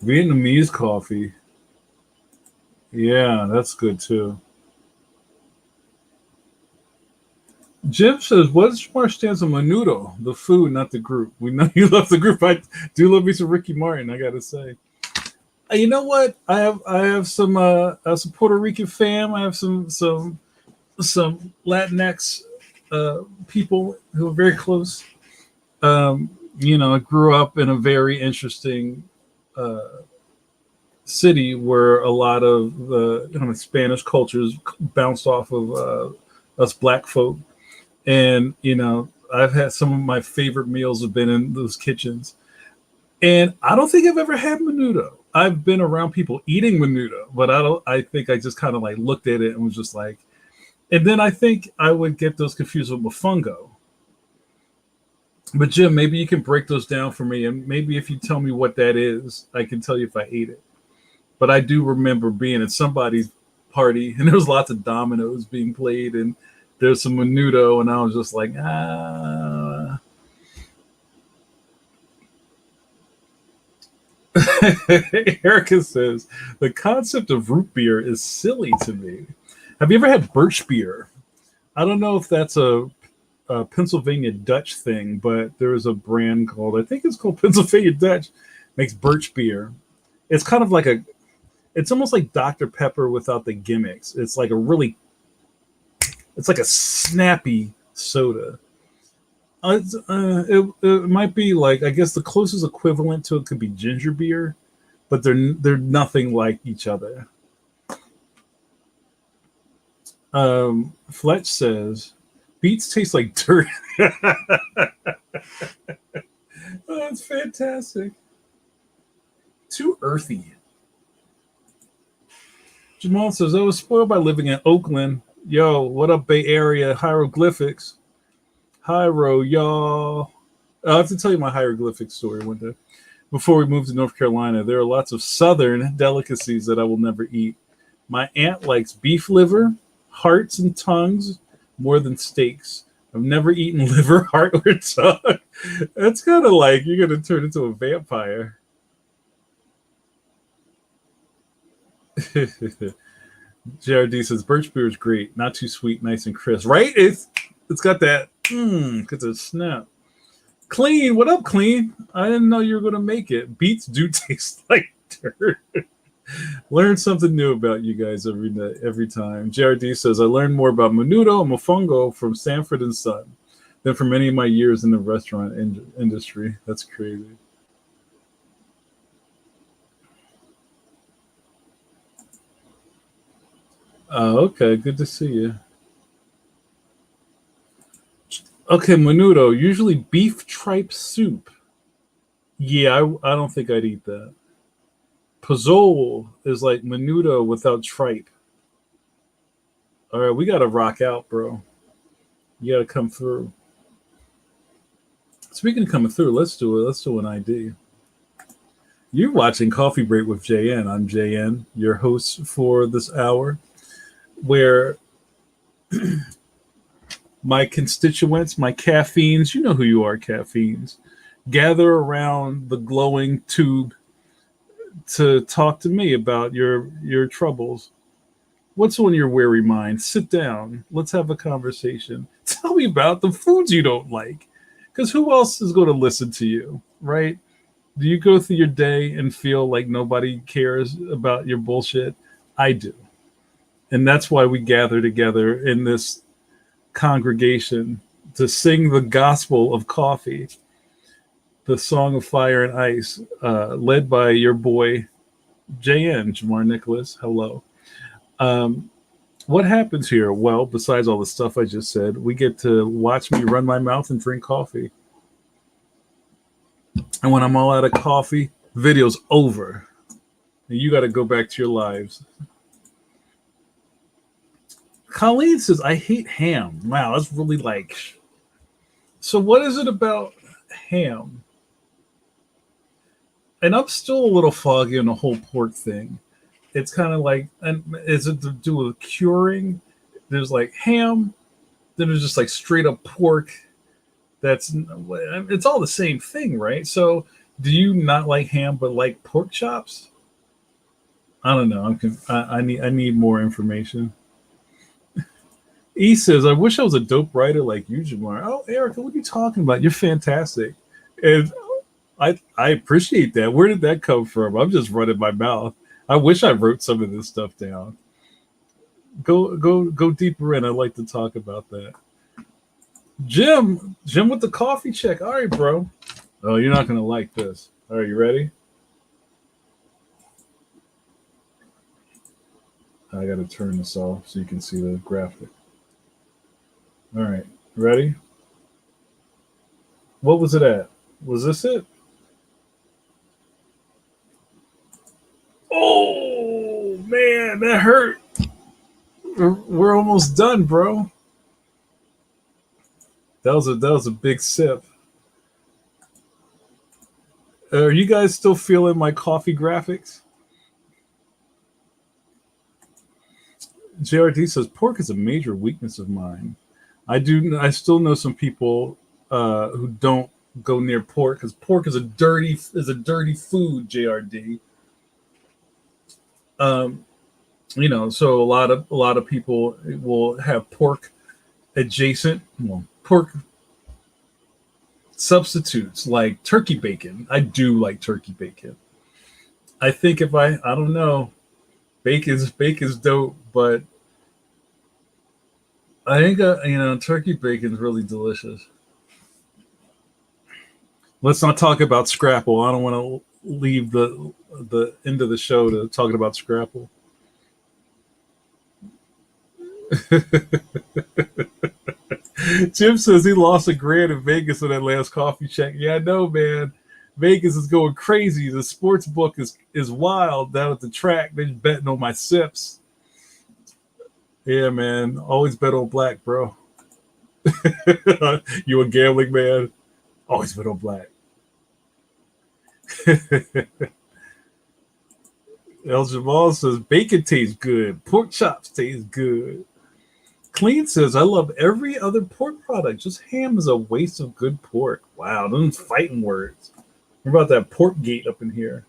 Vietnamese coffee. Yeah, that's good too. Jim says, what is your stance on Menudo? The food, not the group. We know you love the group. I do love me some Ricky Martin, I gotta say. You know what? I have some Puerto Rican fam. I have some Latinx people who are very close. I grew up in a very interesting city where a lot of the Spanish cultures bounced off of us black folk, and I've had some of my favorite meals have been in those kitchens, and I don't think I've ever had menudo. I've been around people eating menudo, but I think I just kind of like looked at it and was just like, and then I think I would get those confused with mofongo. But Jim, maybe you can break those down for me, and maybe if you tell me what that is, I can tell you if I ate it. But I do remember being at somebody's party, and there was lots of dominoes being played, and there's some menudo, and I was just like, ah. Erica says, the concept of root beer is silly to me. Have you ever had birch beer? I don't know if that's a Pennsylvania Dutch thing, but there's a brand called, I think it's called Pennsylvania Dutch, makes birch beer. It's kind of like it's almost like Dr. Pepper without the gimmicks. It's like a snappy soda. It might be like, I guess the closest equivalent to it could be ginger beer, but they're nothing like each other. Fletch says beets taste like dirt. Oh, that's fantastic. Too earthy. Jamal says, I was spoiled by living in Oakland. Yo, what up, Bay Area? Hieroglyphics. Hyro, y'all. I'll have to tell you my hieroglyphic story one day. Before we moved to North Carolina, there are lots of southern delicacies that I will never eat. My aunt likes beef liver, hearts, and tongues more than steaks. I've never eaten liver, heart, or tongue. That's kind of like you're going to turn into a vampire. JRD says birch beer is great, not too sweet, nice and crisp. Right? It's got that because it's snap. Clean, what up, Clean? I didn't know you were going to make it. Beets do taste like dirt. Learn something new about you guys every time. JRD says, I learned more about menudo and mofongo from Sanford and Son than from many of my years in the restaurant industry. That's crazy. Okay, good to see you. Okay, menudo, usually beef tripe soup. Yeah, I don't think I'd eat that. Pozole is like menudo without tripe. All right, we got to rock out, bro. You got to come through. Speaking of coming through, let's do it. Let's do an ID. You're watching Coffee Break with JN. I'm JN, your host for this hour, where my constituents, my caffeines, you know who you are, caffeines, gather around the glowing tube to talk to me about your troubles. What's on your weary mind? Sit down. Let's have a conversation. Tell me about the foods you don't like. Because who else is going to listen to you, right? Do you go through your day and feel like nobody cares about your bullshit? I do. And that's why we gather together in this congregation to sing the gospel of coffee, the song of fire and ice, led by your boy, JN, Jamar Nicholas. Hello. What happens here? Well, besides all the stuff I just said, we get to watch me run my mouth and drink coffee. And when I'm all out of coffee, video's over. And you got to go back to your lives. Colleen says, I hate ham. Wow, that's really like. So, what is it about ham? And I'm still a little foggy on the whole pork thing. It's kind of like, and is it to do with curing? There's like ham, then there's just like straight up pork. It's all the same thing, right? So, do you not like ham but like pork chops? I don't know. I need more information. E says, I wish I was a dope writer like you, Jamar. Oh, Erica, what are you talking about? You're fantastic. And I appreciate that. Where did that come from? I'm just running my mouth. I wish I wrote some of this stuff down. Go deeper in. I'd like to talk about that. Jim with the coffee check. All right, bro. Oh, you're not gonna like this. All right, you ready? I gotta turn this off so you can see the graphic. All right, ready? What was it at? Was this it? Oh man, that hurt. We're almost done, bro. That was a big sip. Are you guys still feeling my coffee graphics? JRD says pork is a major weakness of mine. I still know some people who don't go near pork because pork is a dirty food. JRD. So a lot of people will have pork adjacent. Well, pork substitutes like turkey bacon. I do like turkey bacon. I think if I don't know, bacon's dope, but I think turkey bacon's really delicious. Let's not talk about Scrapple. I don't want to leave the end of the show to talking about Scrapple. Jim says he lost $1,000 in Vegas on that last coffee check. Yeah, I know, man. Vegas is going crazy. The sports book is wild down at the track. They're betting on my sips. Yeah, man. Always bet on black, bro. You a gambling man? Always bet on black. El Jamal says bacon tastes good. Pork chops taste good. Clean says, I love every other pork product. Just ham is a waste of good pork. Wow, those fighting words. What about that pork gate up in here?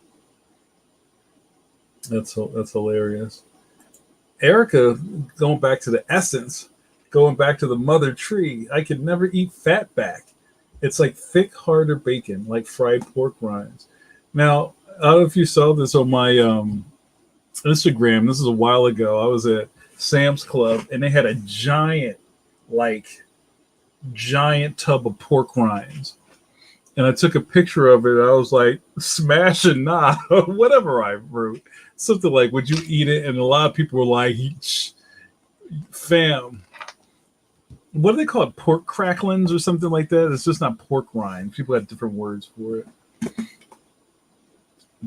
That's hilarious. Erica, going back to the essence, going back to the mother tree, I could never eat fat back. It's like thick, harder bacon, like fried pork rinds. Now, I don't know if you saw this on my Instagram. This is a while ago. I was at Sam's Club, and they had a giant tub of pork rinds. And I took a picture of it. I was like, smash and nah, whatever I wrote. Something like, would you eat it? And a lot of people were like, fam. What do they call it? Pork cracklings or something like that? It's just not pork rind. People have different words for it.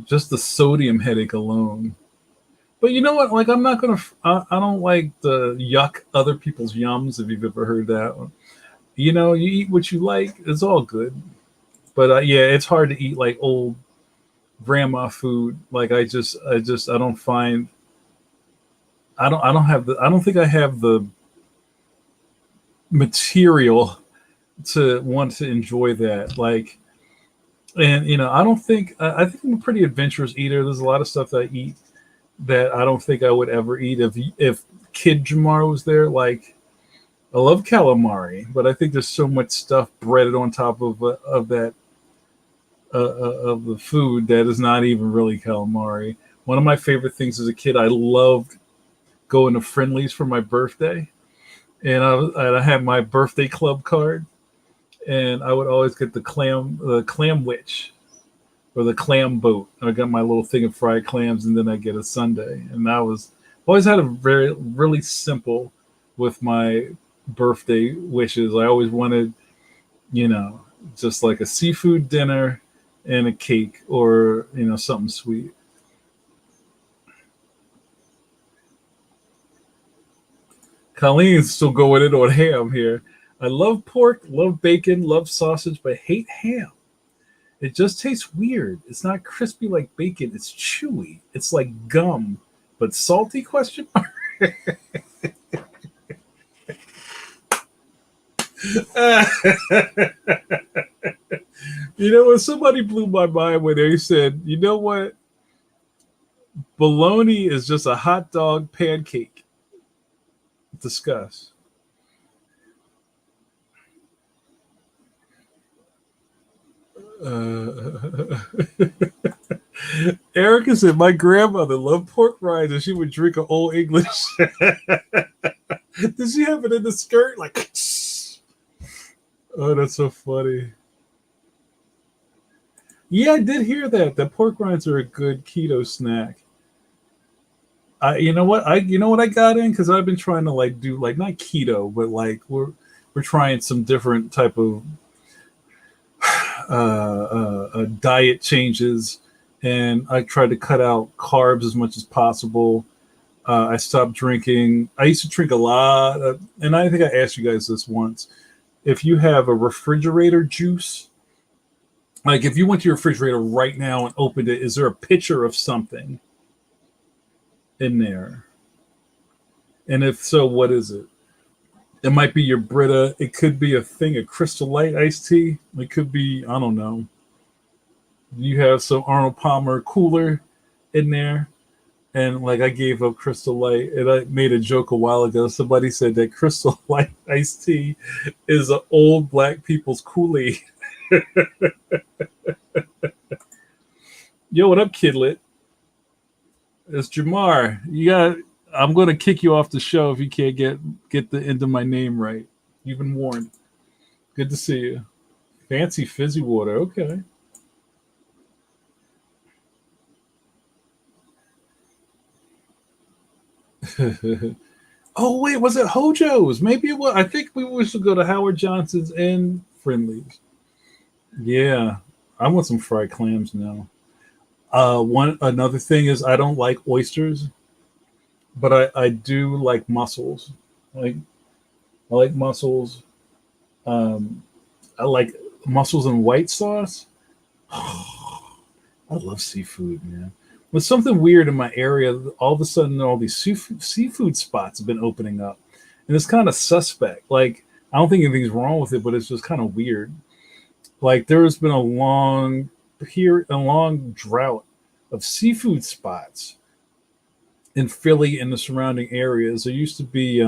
Just the sodium headache alone. But you know what? Like, I'm not going to, I don't like the yuck other people's yums, if you've ever heard that one. You know, you eat what you like. It's all good. But yeah, it's hard to eat like old grandma food. Like I don't find, I don't think I have the material to want to enjoy that. Like, and I don't think, I think I'm a pretty adventurous eater. There's a lot of stuff that I eat that I don't think I would ever eat if Kid Jamar was there. Like, I love calamari, but I think there's so much stuff breaded on top of that of the food that is not even really calamari. One of my favorite things as a kid, I loved going to Friendly's for my birthday, and I had my birthday club card, and I would always get the clam witch or the clam boat. I got my little thing of fried clams, and then I get a sundae. And I was always had a really simple with my birthday wishes. I always wanted, just like a seafood dinner and a cake, or something sweet. Colleen's still going in on ham here. I love pork, love bacon, love sausage, but hate ham. It just tastes weird. It's not crispy like bacon. It's chewy. It's like gum, but salty, question mark. When somebody blew my mind when they said, you know what? Bologna is just a hot dog pancake. Discuss. Erica said, my grandmother loved pork rinds and she would drink an Old English. Did she have it in the skirt? Like, oh, that's so funny. Yeah, I did hear that. The pork rinds are a good keto snack. You know what I got in, because I've been trying to do not keto, but we're trying some different type of diet changes, and I tried to cut out carbs as much as possible. I stopped drinking. I used to drink a lot, and I think I asked you guys this once. If you have a refrigerator juice, like if you went to your refrigerator right now and opened it, is there a picture of something in there? And if so, what is it? It might be your Brita. It could be a thing of Crystal Light iced tea. It could be, I don't know. You have some Arnold Palmer cooler in there, And like I gave up Crystal Light, and I made a joke a while ago. Somebody said that Crystal Light iced tea is an old black people's Kool-Aid. Yo, what up, Kidlet? It's Jamar. You got. I'm going to kick you off the show if you can't get the end of my name right. You've been warned. Good to see you. Fancy fizzy water. Okay. Oh wait, was it Hojo's? Maybe it was. I think we used to go to Howard Johnson's and Friendly's. Yeah, I want some fried clams now. One another thing is I don't like oysters, but I do like mussels. Like I like mussels. Um, I like mussels and white sauce. I love seafood, man. With something weird in my area, all of a sudden all these seafood spots have been opening up, and it's kind of suspect. Like I don't think anything's wrong with it, but it's just kind of weird. Like there has been a long drought of seafood spots in Philly and the surrounding areas. There used to be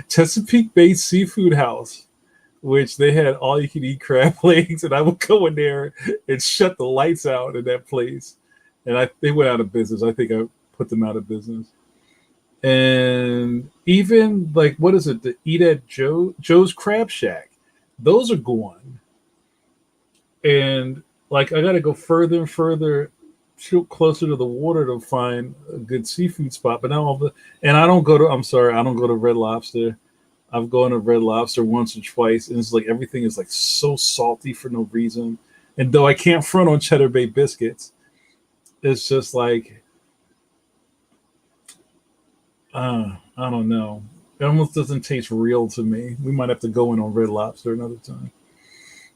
Chesapeake Bay Seafood House, which they had all you can eat crab legs, and I would go in there and shut the lights out in that place. And they went out of business. I think I put them out of business. And even like what is it? The Eat at Joe's Crab Shack. Those are gone. And like I got to go further and further closer to the water to find a good seafood spot. But now and I don't go to. I'm sorry, I don't go to Red Lobster. I've gone to Red Lobster once or twice, and it's like everything is like so salty for no reason. And though I can't front on Cheddar Bay biscuits, it's just like I don't know. It almost doesn't taste real to me. We might have to go in on Red Lobster another time.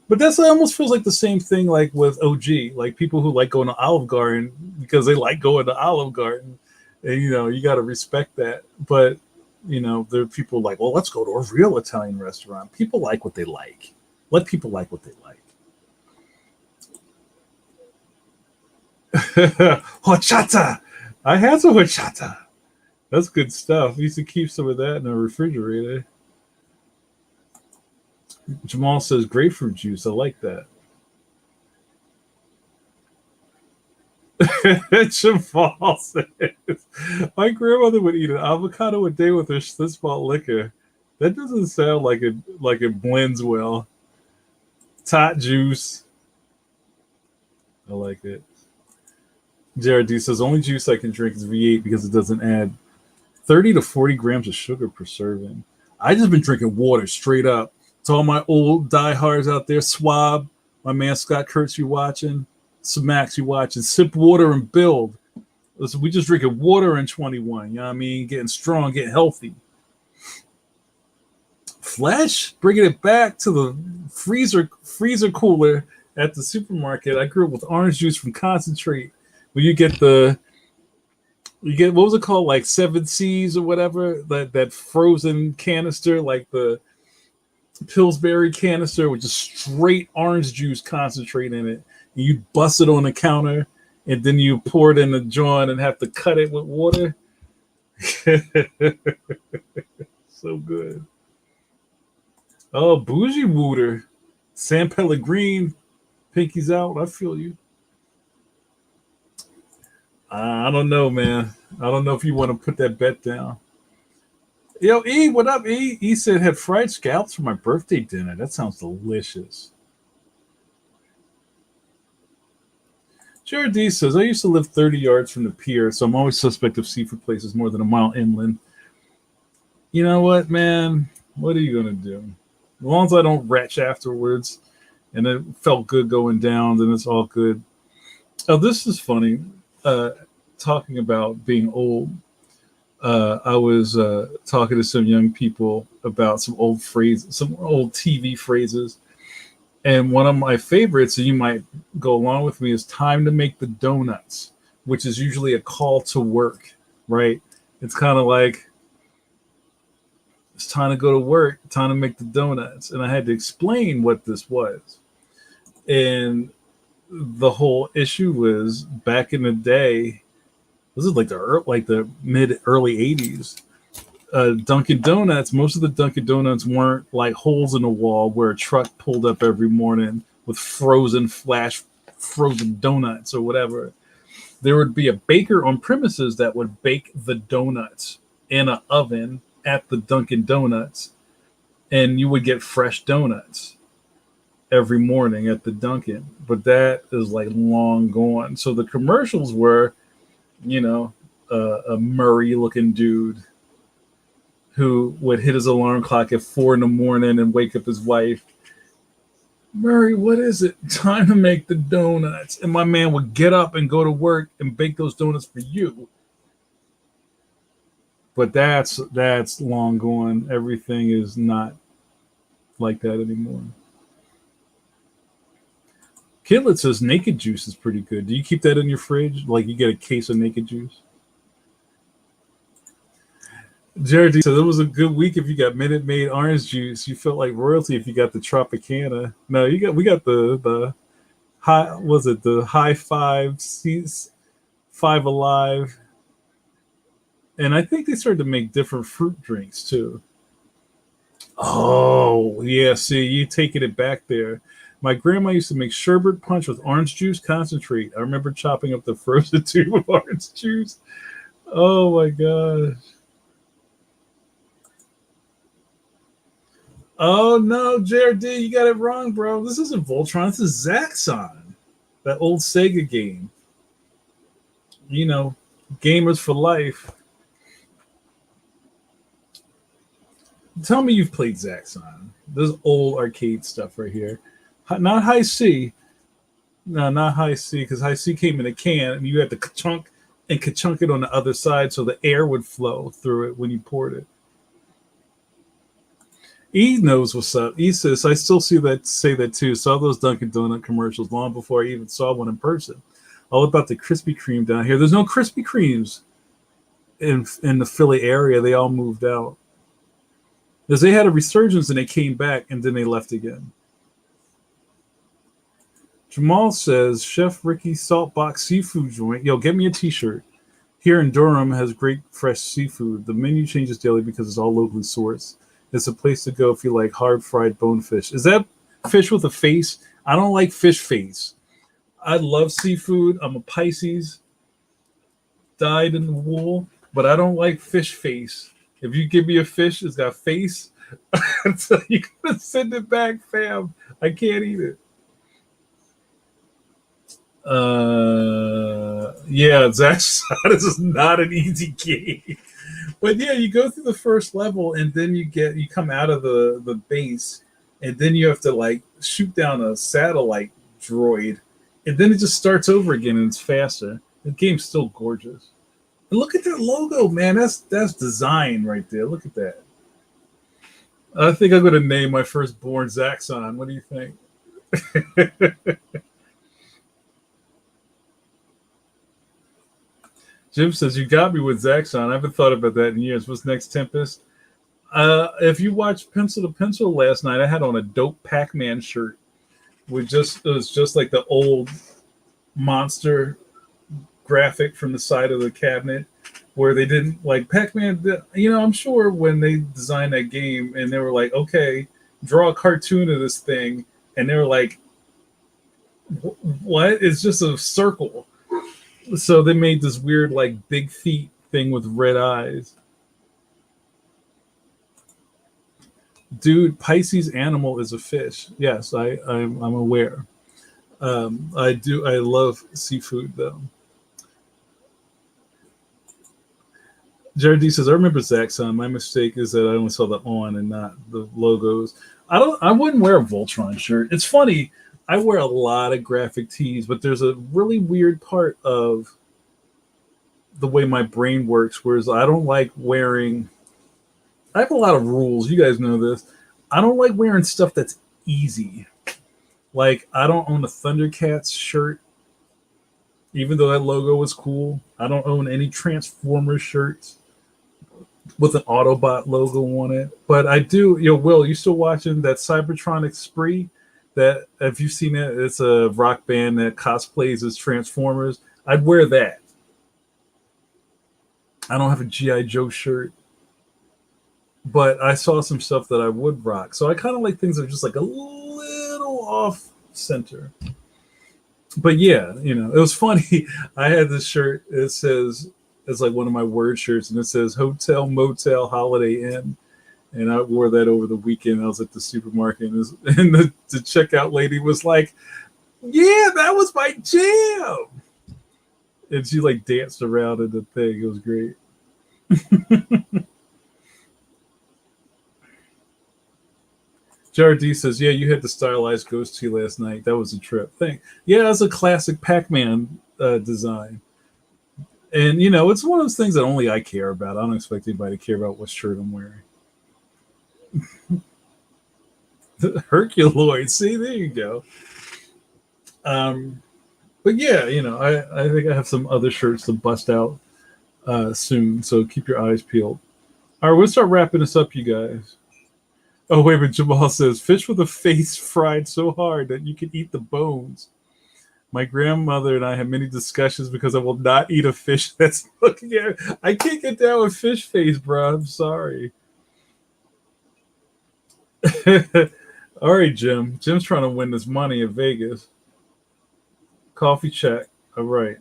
But that's it almost feels like the same thing like with OG, like people who like going to Olive Garden because they like going to Olive Garden, and you got to respect that. But there are people like, well, let's go to a real Italian restaurant. People like what they like. Let people like what they like. Horchata. I had some horchata. That's good stuff. We used to keep some of that in the refrigerator. Jamal says grapefruit juice. I like that. Jamal says my grandmother would eat an avocado a day with her Schlitz malt liquor. That doesn't sound like it blends well. Tot juice. I like it. JRD says only juice I can drink is V8 because it doesn't add 30 to 40 grams of sugar per serving. I just been drinking water straight up. To all my old diehards out there, Swab, my man Scott Kurtz, you watching, Smax, you watching, sip water and build. Listen, we just drinking water in 21. You know what I mean? Getting strong, getting healthy. Flesh, bringing it back to the freezer cooler at the supermarket. I grew up with orange juice from concentrate. When you get what was it called, like 7 C's or whatever, that frozen canister, like the Pillsbury canister with just straight orange juice concentrate in it. And you bust it on the counter, and then you pour it in the joint and have to cut it with water. So good. Oh, bougie wooter. San Pellegrine. Pinky's out. I feel you. I don't know, man. I don't know if you want to put that bet down. Yo, E, what up, E? E said had fried scallops for my birthday dinner. That sounds delicious. Jared D says, I used to live 30 yards from the pier, so I'm always suspect of seafood places more than a mile inland. You know what, man? What are you going to do? As long as I don't retch afterwards and it felt good going down, then it's all good. Oh, this is funny. Talking about being old. I was talking to some young people about some old phrases, some old TV phrases. And one of my favorites, and you might go along with me, is time to make the donuts, which is usually a call to work, right? It's kind of like, it's time to go to work, time to make the donuts. And I had to explain what this was. And the whole issue was back in the day, This is like the mid early '80s. Dunkin' Donuts. Most of the Dunkin' Donuts weren't like holes in the wall where a truck pulled up every morning with frozen donuts or whatever. There would be a baker on premises that would bake the donuts in an oven at the Dunkin' Donuts, and you would get fresh donuts every morning at the Dunkin'. But that is like long gone. So the commercials were, you know, a Murray looking dude who would hit his alarm clock at 4 in the morning and wake up his wife. Murray, what is it? Time to make the donuts. And my man would get up and go to work and bake those donuts for you. But that's long gone. Everything is not like that anymore. Kidlet says naked juice is pretty good. Do you keep that in your fridge? Like you get a case of naked juice? Jared says it was a good week if you got Minute Maid orange juice. You felt like royalty if you got the Tropicana. No, we got the high five seats, Five Alive, and I think they started to make different fruit drinks too. Oh yeah, see you taking it back there. My grandma used to make sherbet punch with orange juice concentrate. I remember chopping up the frozen tube of orange juice. Oh my gosh. Oh no, Jared D, you got it wrong, bro. This isn't Voltron. This is Zaxxon, that old Sega game. You know, gamers for life. Tell me you've played Zaxxon. This old arcade stuff right here. Not High C. No, not High C, because High C came in a can and you had to ka-chunk and ka-chunk it on the other side so the air would flow through it when you poured it. E knows what's up. E says, I still say that too. Saw those Dunkin' Donut commercials long before I even saw one in person. All about the Krispy Kreme down here. There's no Krispy Kremes in the Philly area. They all moved out. Because they had a resurgence and they came back and then they left again. Jamal says, Chef Ricky's Saltbox Seafood Joint. Yo, get me a t-shirt. Here in Durham has great fresh seafood. The menu changes daily because it's all locally sourced. It's a place to go if you like hard fried bonefish. Is that fish with a face? I don't like fish face. I love seafood. I'm a Pisces, dyed in the wool, but I don't like fish face. If you give me a fish that's got face, you gotta send it back, fam. I can't eat it. Yeah, Zaxxon is not an easy game. But yeah, you go through the first level and then you come out of the base and then you have to like shoot down a satellite droid and then it just starts over again and it's faster. The game's still gorgeous. And look at that logo, man. That's design right there. Look at that. I think I'm gonna name my firstborn Zaxxon. What do you think? Jim says, you got me with Zaxxon. I haven't thought about that in years. What's next, Tempest? If you watched Pencil to Pencil last night, I had on a dope Pac-Man shirt. It was just like the old monster graphic from the side of the cabinet where they didn't like Pac-Man. I'm sure when they designed that game and they were like, okay, draw a cartoon of this thing. And they were like, what? It's just a circle. So they made this weird, like, big feet thing with red eyes. Dude, Pisces animal is a fish. Yes, I'm aware. I love seafood, though. Jared D says, I remember Zaxxon. My mistake is that I only saw the on and not the logos. I wouldn't wear a Voltron shirt. It's funny. I wear a lot of graphic tees, but there's a really weird part of the way my brain works, whereas I don't like wearing. I have a lot of rules. You guys know this. I don't like wearing stuff that's easy. Like, I don't own a Thundercats shirt, even though that logo was cool. I don't own any Transformers shirts with an Autobot logo on it. But I do. Will, you still watching that Cybertronic Spree? That, if you've seen it, it's a rock band that cosplays as Transformers. I'd wear that. I don't have a GI Joe shirt, but I saw some stuff that I would rock. So I kind of like things that are just like a little off center. But yeah, it was funny. I had this shirt. It says it's like one of my word shirts, and it says Hotel Motel Holiday Inn. And I wore that over the weekend. I was at the supermarket, and the checkout lady was like, "Yeah, that was my jam." And she like danced around in the thing. It was great. JRD says, "Yeah, you had the stylized ghost tee last night. That was a trip." Thing. Yeah, that's a classic Pac-Man design. And it's one of those things that only I care about. I don't expect anybody to care about what shirt I'm wearing. Herculoid. See, there you go. But yeah, I think I have some other shirts to bust out soon. So keep your eyes peeled. All right, we'll start wrapping this up, you guys. Oh, wait, but Jamal says fish with a face fried so hard that you can eat the bones. My grandmother and I have many discussions because I will not eat a fish that's looking at me. I can't get down with fish face, bro. I'm sorry. All right, Jim. Jim's trying to win this money in Vegas. Coffee check. All right.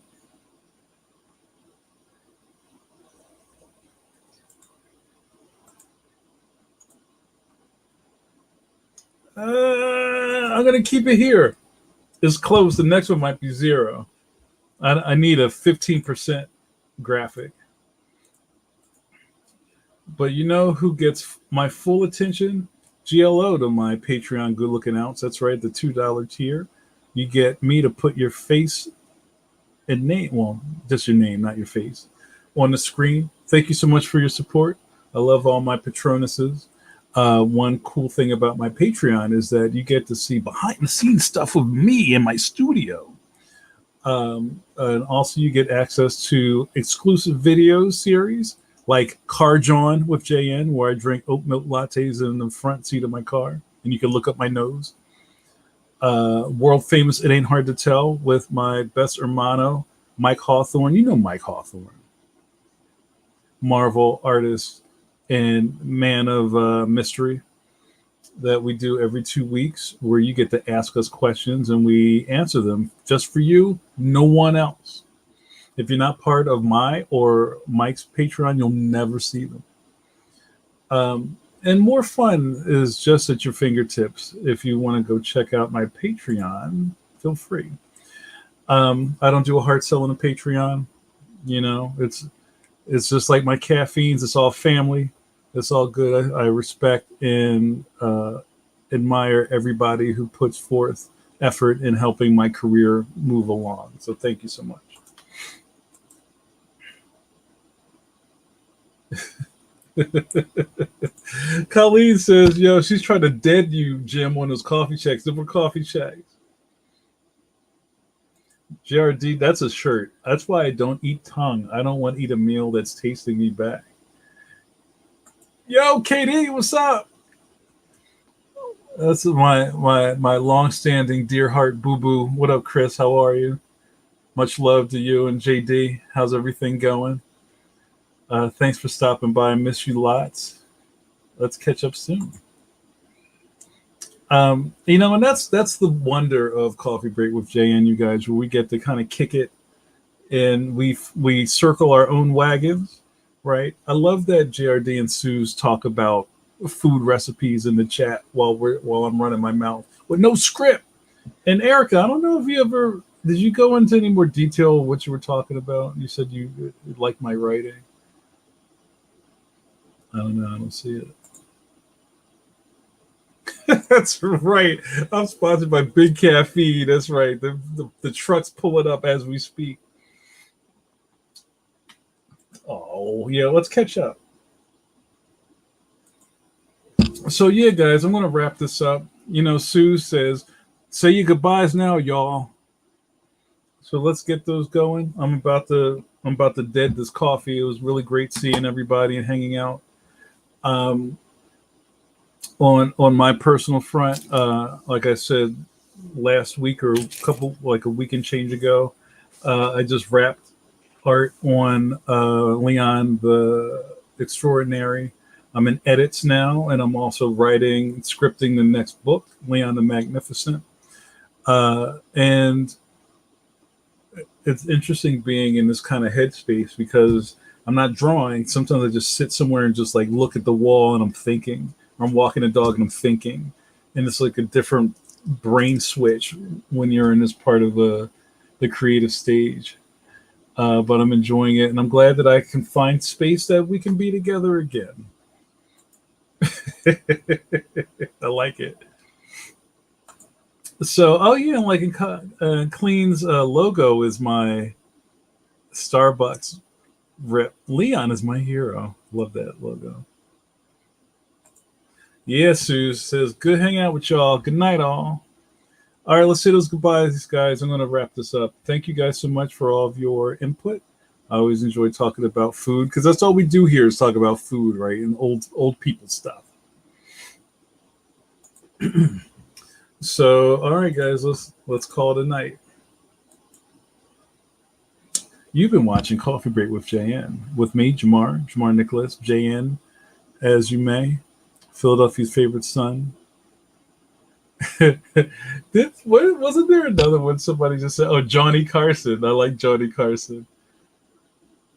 I'm going to keep it here. It's close. The next one might be zero. I need a 15% graphic. But you know who gets my full attention? GLO to my Patreon good looking outs. That's right, the $2 tier. You get me to put your face and name, well, just your name, not your face, on the screen. Thank you so much for your support. I love all my patronuses. One cool thing about my Patreon is that you get to see behind the scenes stuff of me in my studio. And also, you get access to exclusive video series like Car John with JN, where I drink oat milk lattes in the front seat of my car, and you can look up my nose. World famous It Ain't Hard to Tell with my best hermano, Mike Hawthorne. You know Mike Hawthorne, Marvel artist and man of mystery that we do every 2 weeks, where you get to ask us questions and we answer them just for you, no one else. If you're not part of my or Mike's Patreon, you'll never see them. And more fun is just at your fingertips. If you want to go check out my Patreon, feel free. I don't do a hard sell on a Patreon. It's just like my caffeines. It's all family. It's all good. I respect and admire everybody who puts forth effort in helping my career move along. So thank you so much. Colleen says, "Yo, she's trying to dead you, Jim, on those coffee checks. They were coffee checks." JRD, that's a shirt. That's why I don't eat tongue. I don't want to eat a meal that's tasting me back. Yo, KD, what's up? That's my long-standing dear heart boo boo. What up, Chris? How are you? Much love to you and JD. How's everything going? Thanks for stopping by. I miss you lots. Let's catch up soon. And that's the wonder of Coffee Break with Jay and you guys, where we get to kind of kick it and we circle our own wagons, right? I love that JRD and Suze talk about food recipes in the chat while I'm running my mouth with no script. And Erica, I don't know if you ever did you go into any more detail of what you were talking about? You said you like my writing. I don't know. I don't see it. That's right. I'm sponsored by Big Caffeine. That's right. The truck's pulling up as we speak. Oh, yeah. Let's catch up. So, yeah, guys, I'm going to wrap this up. Sue says, say your goodbyes now, y'all. So let's get those going. I'm about to dead this coffee. It was really great seeing everybody and hanging out. On my personal front, like I said last week or a week and change ago, I just wrapped art on Leon the Extraordinary. I'm in edits now, and I'm also writing, scripting the next book, Leon the Magnificent. And it's interesting being in this kind of headspace because I'm not drawing. Sometimes I just sit somewhere and just like look at the wall and I'm thinking. Or I'm walking a dog and I'm thinking. And it's like a different brain switch when you're in this part of the creative stage. But I'm enjoying it, and I'm glad that I can find space that we can be together again. I like it. So, oh yeah, like Clean's logo is my Starbucks rip. Leon is my hero. Love that logo. Yeah, Sue says, good hang out with y'all. Good night, all. All right, let's say those goodbyes, guys. I'm going to wrap this up. Thank you guys so much for all of your input. I always enjoy talking about food because that's all we do here is talk about food, right? And old people stuff. So, all right, guys, let's call it a night. You've been watching Coffee Break with JN with me, Jamar Nicholas, JN, as you may, Philadelphia's favorite son. Wasn't there another one somebody just said? Oh, Johnny Carson. I like Johnny Carson.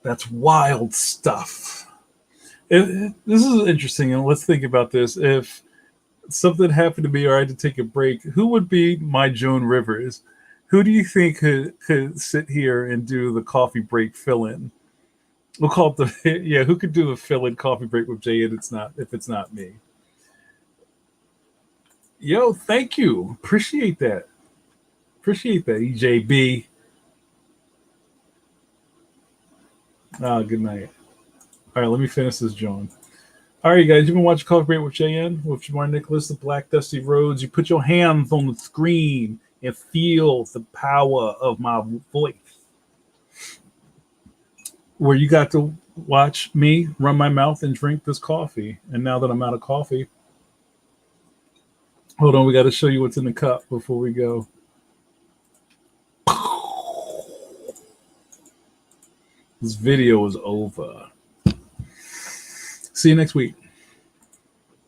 That's wild stuff. This is interesting, and let's think about this. If something happened to me or I had to take a break, who would be my Joan Rivers? Who do you think could sit here and do the coffee break fill-in? We'll call it the yeah. Who could do the fill-in coffee break with Jay? And it's not if it's not me. Yo, thank you. Appreciate that. Appreciate that, EJB. Ah, good night. All right, let me finish this, John. All right, guys, you've been watching Coffee Break with JN with Jamar Nicholas, the Black Dusty Roads. You put your hands on the screen and feel the power of my voice. Where you got to watch me run my mouth and drink this coffee. And now that I'm out of coffee, hold on, we got to show you what's in the cup before we go. This video is over. See you next week.